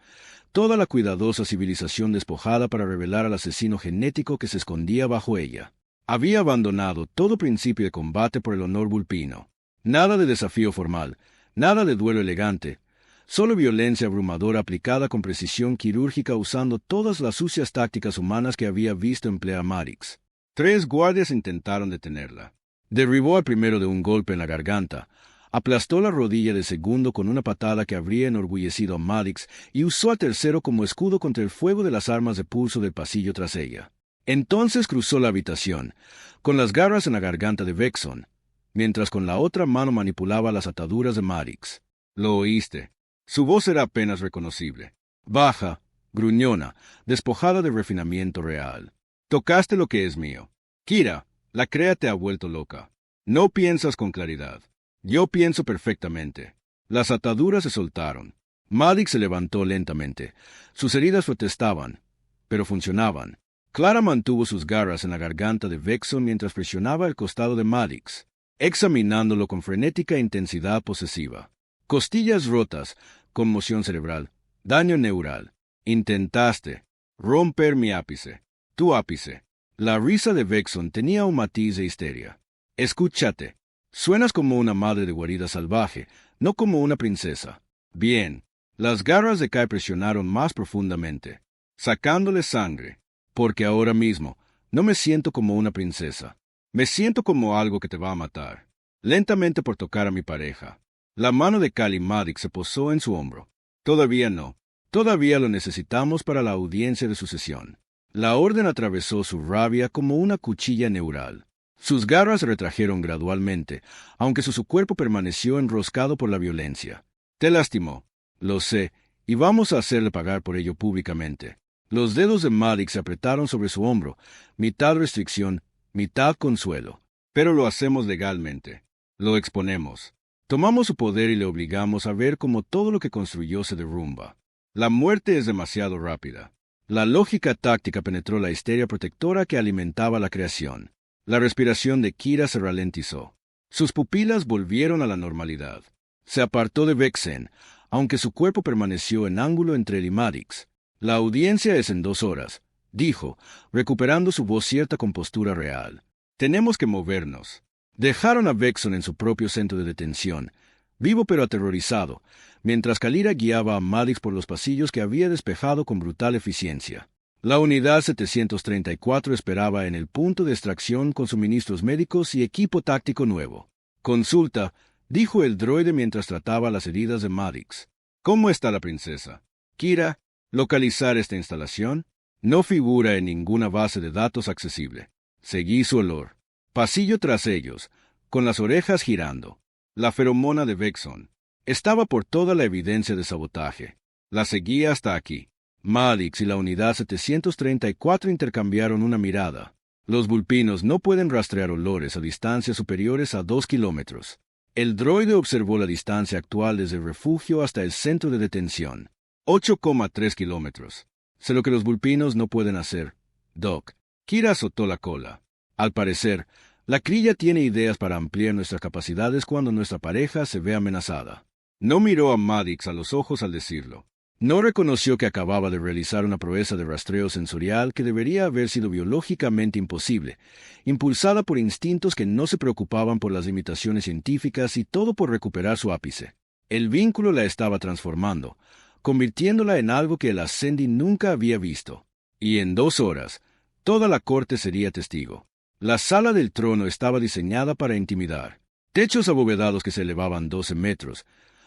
toda la cuidadosa civilización despojada para revelar al asesino genético que se escondía bajo ella. Había abandonado todo principio de combate por el honor vulpino. Nada de desafío formal, nada de duelo elegante, solo violencia abrumadora aplicada con precisión quirúrgica usando todas las sucias tácticas humanas que había visto emplear Maddox. 3 guardias intentaron detenerla. Derribó al primero de un golpe en la garganta, aplastó la rodilla del segundo con una patada que habría enorgullecido a Maddox y usó al tercero como escudo contra el fuego de las armas de pulso del pasillo tras ella. Entonces cruzó la habitación, con las garras en la garganta de Vexon, mientras con la otra mano manipulaba las ataduras de Maddox. Lo oíste. Su voz era apenas reconocible. Baja, gruñona, despojada de refinamiento real. Tocaste lo que es mío. Kira, la crea te ha vuelto loca. No piensas con claridad. Yo pienso perfectamente. Las ataduras se soltaron. Maddox se levantó lentamente. Sus heridas protestaban, pero funcionaban. Clara mantuvo sus garras en la garganta de Vexon mientras presionaba el costado de Maddox, examinándolo con frenética intensidad posesiva. Costillas rotas, conmoción cerebral, daño neural. Intentaste romper mi ápice. Tu ápice. La risa de Vexon tenía un matiz de histeria. Escúchate. Suenas como una madre de guarida salvaje, no como una princesa. Bien. Las garras de Kai presionaron más profundamente, sacándole sangre, porque ahora mismo no me siento como una princesa. Me siento como algo que te va a matar. Lentamente por tocar a mi pareja. La mano de Kali Maddox se posó en su hombro. Todavía no. Todavía lo necesitamos para la audiencia de sucesión. La orden atravesó su rabia como una cuchilla neural. Sus garras se retrajeron gradualmente, aunque su cuerpo permaneció enroscado por la violencia. Te lastimó. Lo sé, y vamos a hacerle pagar por ello públicamente. Los dedos de Maddox se apretaron sobre su hombro, mitad restricción, mitad consuelo. Pero lo hacemos legalmente. Lo exponemos. Tomamos su poder y le obligamos a ver cómo todo lo que construyó se derrumba. La muerte es demasiado rápida. La lógica táctica penetró la histeria protectora que alimentaba la creación. La respiración de Kira se ralentizó. Sus pupilas volvieron a la normalidad. Se apartó de Vexen, aunque su cuerpo permaneció en ángulo entre él y Maddox. La audiencia es en 2 horas, dijo, recuperando su voz cierta compostura real. Tenemos que movernos. Dejaron a Vexon en su propio centro de detención, vivo pero aterrorizado, mientras Kalira guiaba a Maddox por los pasillos que había despejado con brutal eficiencia. La unidad 734 esperaba en el punto de extracción con suministros médicos y equipo táctico nuevo. Consulta, dijo el droide mientras trataba las heridas de Maddox. ¿Cómo está la princesa? Kira, localizar esta instalación. No figura en ninguna base de datos accesible. Seguí su olor. Pasillo tras ellos, con las orejas girando. La feromona de Vexon. Estaba por toda la evidencia de sabotaje. La seguí hasta aquí. Maddox y la unidad 734 intercambiaron una mirada. Los vulpinos no pueden rastrear olores a distancias superiores a 2 kilómetros. El droide observó la distancia actual desde el refugio hasta el centro de detención. 8,3 kilómetros. Sé lo que los vulpinos no pueden hacer. Doc. Kira azotó la cola. Al parecer, la crilla tiene ideas para ampliar nuestras capacidades cuando nuestra pareja se ve amenazada. No miró a Maddox a los ojos al decirlo. No reconoció que acababa de realizar una proeza de rastreo sensorial que debería haber sido biológicamente imposible, impulsada por instintos que no se preocupaban por las limitaciones científicas y todo por recuperar su ápice. El vínculo la estaba transformando, convirtiéndola en algo que el Ascendi nunca había visto. Y en 2 horas, toda la corte sería testigo. La sala del trono estaba diseñada para intimidar. Techos abovedados que se elevaban 12 metros,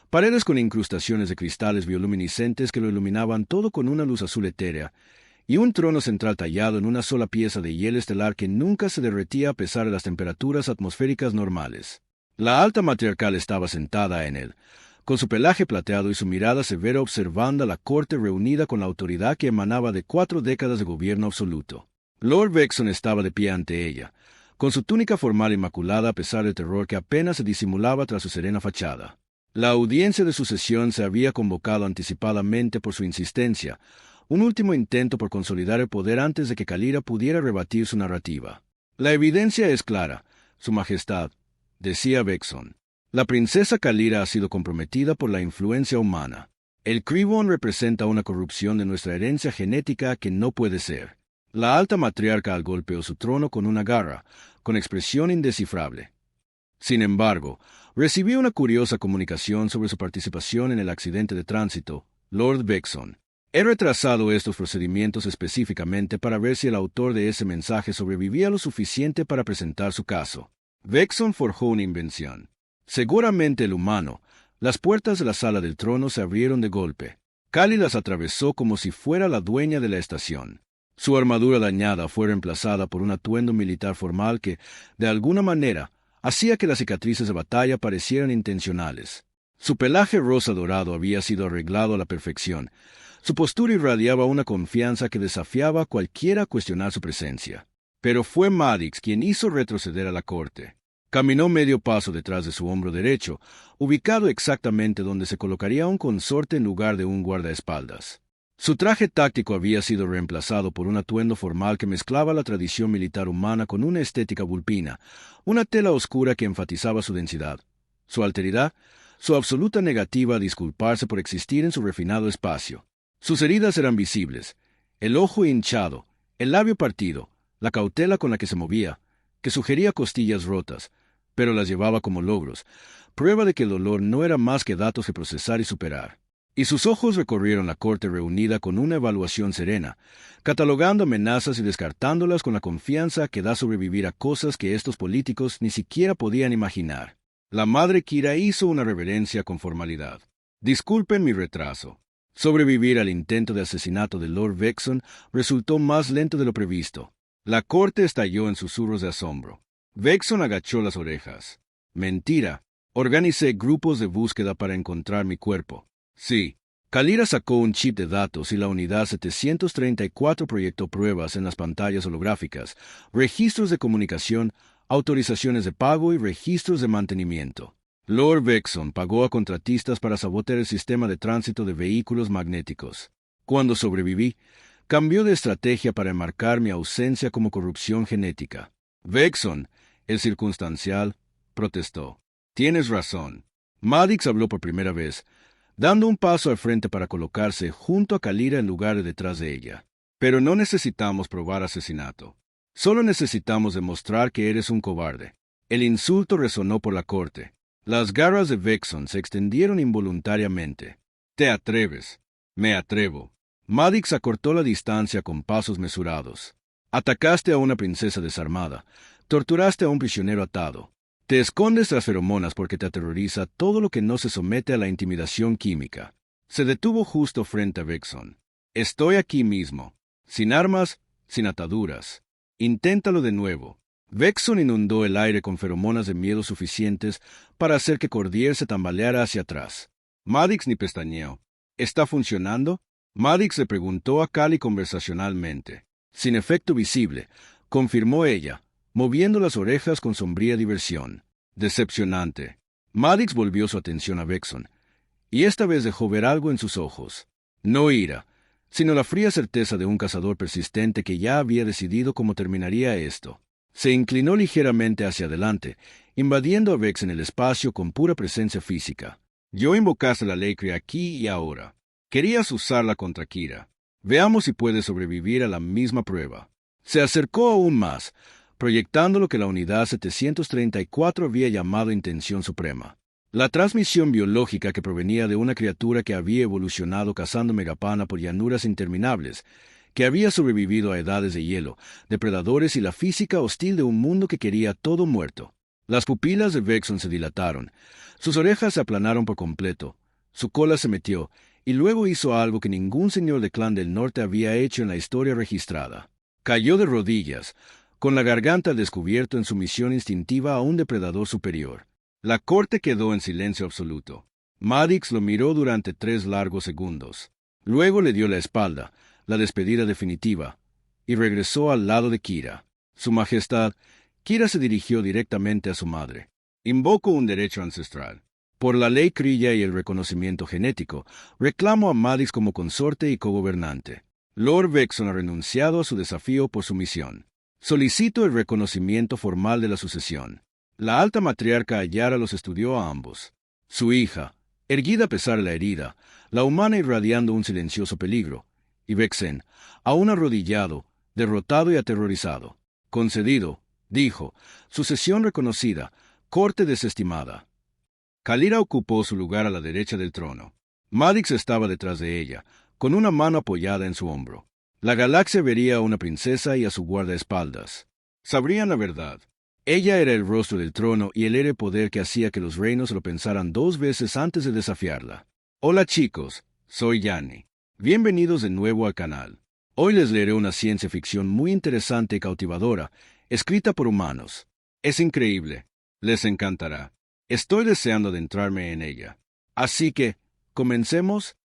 paredes con incrustaciones de cristales bioluminiscentes que lo iluminaban todo con una luz azul etérea, y un trono central tallado en una sola pieza de hielo estelar que nunca se derretía a pesar de las temperaturas atmosféricas normales. La alta matriarcal estaba sentada en él, con su pelaje plateado y su mirada severa observando a la corte reunida con la autoridad que emanaba de 4 décadas de gobierno absoluto. Lord Vexon estaba de pie ante ella, con su túnica formal inmaculada a pesar del terror que apenas se disimulaba tras su serena fachada. La audiencia de sucesión se había convocado anticipadamente por su insistencia, un último intento por consolidar el poder antes de que Kalira pudiera rebatir su narrativa. La evidencia es clara, Su Majestad, decía Vexon. La princesa Kalira ha sido comprometida por la influencia humana. El Cribon representa una corrupción de nuestra herencia genética que no puede ser. La alta matriarca golpeó su trono con una garra, con expresión indescifrable. Sin embargo, recibió una curiosa comunicación sobre su participación en el accidente de tránsito. Lord Vexon. He retrasado estos procedimientos específicamente para ver si el autor de ese mensaje sobrevivía lo suficiente para presentar su caso. Vexon forjó una invención. Seguramente el humano. Las puertas de la sala del trono se abrieron de golpe. Kali las atravesó como si fuera la dueña de la estación. Su armadura dañada fue reemplazada por un atuendo militar formal que, de alguna manera, hacía que las cicatrices de batalla parecieran intencionales. Su pelaje rosa dorado había sido arreglado a la perfección. Su postura irradiaba una confianza que desafiaba a cualquiera a cuestionar su presencia. Pero fue Maddox quien hizo retroceder a la corte. Caminó medio paso detrás de su hombro derecho, ubicado exactamente donde se colocaría un consorte en lugar de un guardaespaldas. Su traje táctico había sido reemplazado por un atuendo formal que mezclaba la tradición militar humana con una estética vulpina, una tela oscura que enfatizaba su densidad, su alteridad, su absoluta negativa a disculparse por existir en su refinado espacio. Sus heridas eran visibles, el ojo hinchado, el labio partido, la cautela con la que se movía, que sugería costillas rotas, pero las llevaba como logros, prueba de que el dolor no era más que datos que procesar y superar. Y sus ojos recorrieron la corte reunida con una evaluación serena, catalogando amenazas y descartándolas con la confianza que da sobrevivir a cosas que estos políticos ni siquiera podían imaginar. La madre Kira hizo una reverencia con formalidad. Disculpen mi retraso. Sobrevivir al intento de asesinato de Lord Vexon resultó más lento de lo previsto. La corte estalló en susurros de asombro. Vexon agachó las orejas. Mentira. Organicé grupos de búsqueda para encontrar mi cuerpo. Sí. Kalira sacó un chip de datos y la unidad 734 proyectó pruebas en las pantallas holográficas, registros de comunicación, autorizaciones de pago y registros de mantenimiento. Lord Vexon pagó a contratistas para sabotear el sistema de tránsito de vehículos magnéticos. Cuando sobreviví, cambió de estrategia para enmarcar mi ausencia como corrupción genética. Vexon, el circunstancial, protestó. Tienes razón. Maddox habló por primera vez, dando un paso al frente para colocarse junto a Kalira en lugar de detrás de ella. Pero no necesitamos probar asesinato. Solo necesitamos demostrar que eres un cobarde. El insulto resonó por la corte. Las garras de Vexon se extendieron involuntariamente. Te atreves. Me atrevo. Maddox acortó la distancia con pasos mesurados. Atacaste a una princesa desarmada. Torturaste a un prisionero atado. Te escondes tras feromonas porque te aterroriza todo lo que no se somete a la intimidación química. Se detuvo justo frente a Vexon. Estoy aquí mismo. Sin armas, sin ataduras. Inténtalo de nuevo. Vexon inundó el aire con feromonas de miedo suficientes para hacer que Cordier se tambaleara hacia atrás. Maddox ni pestañeó. ¿Está funcionando? Maddox le preguntó a Kali conversacionalmente. Sin efecto visible, confirmó ella, moviendo las orejas con sombría diversión. Decepcionante. Maddox volvió su atención a Vexon, y esta vez dejó ver algo en sus ojos. No ira, sino la fría certeza de un cazador persistente que ya había decidido cómo terminaría esto. Se inclinó ligeramente hacia adelante, invadiendo a Vex en el espacio con pura presencia física. Yo invocaste la ley aquí y ahora. Querías usarla contra Kira. Veamos si puedes sobrevivir a la misma prueba. Se acercó aún más, proyectando lo que la unidad 734 había llamado intención suprema. La transmisión biológica que provenía de una criatura que había evolucionado cazando megapana por llanuras interminables, que había sobrevivido a edades de hielo, depredadores y la física hostil de un mundo que quería todo muerto. Las pupilas de Vexon se dilataron, sus orejas se aplanaron por completo, su cola se metió, y luego hizo algo que ningún señor de clan del norte había hecho en la historia registrada. Cayó de rodillas, con la garganta al descubierto en sumisión instintiva a un depredador superior. La corte quedó en silencio absoluto. Maddox lo miró durante 3 largos segundos. Luego le dio la espalda, la despedida definitiva, y regresó al lado de Kira. Su Majestad, Kira se dirigió directamente a su madre. Invoco un derecho ancestral. Por la ley crilla y el reconocimiento genético, reclamo a Maddox como consorte y cogobernante. Lord Vexon ha renunciado a su desafío por sumisión. Solicito el reconocimiento formal de la sucesión. La alta matriarca Ayara los estudió a ambos. Su hija, erguida a pesar de la herida, la humana irradiando un silencioso peligro, y Vexen, aún arrodillado, derrotado y aterrorizado. Concedido, dijo, sucesión reconocida, corte desestimada. Kalira ocupó su lugar a la derecha del trono. Maddox estaba detrás de ella, con una mano apoyada en su hombro. La galaxia vería a una princesa y a su guardaespaldas. Sabrían la verdad. Ella era el rostro del trono y él era el poder que hacía que los reinos lo pensaran 2 veces antes de desafiarla. Hola chicos, soy Yanni. Bienvenidos de nuevo al canal. Hoy les leeré una ciencia ficción muy interesante y cautivadora, escrita por humanos. Es increíble. Les encantará. Estoy deseando adentrarme en ella. Así que, comencemos.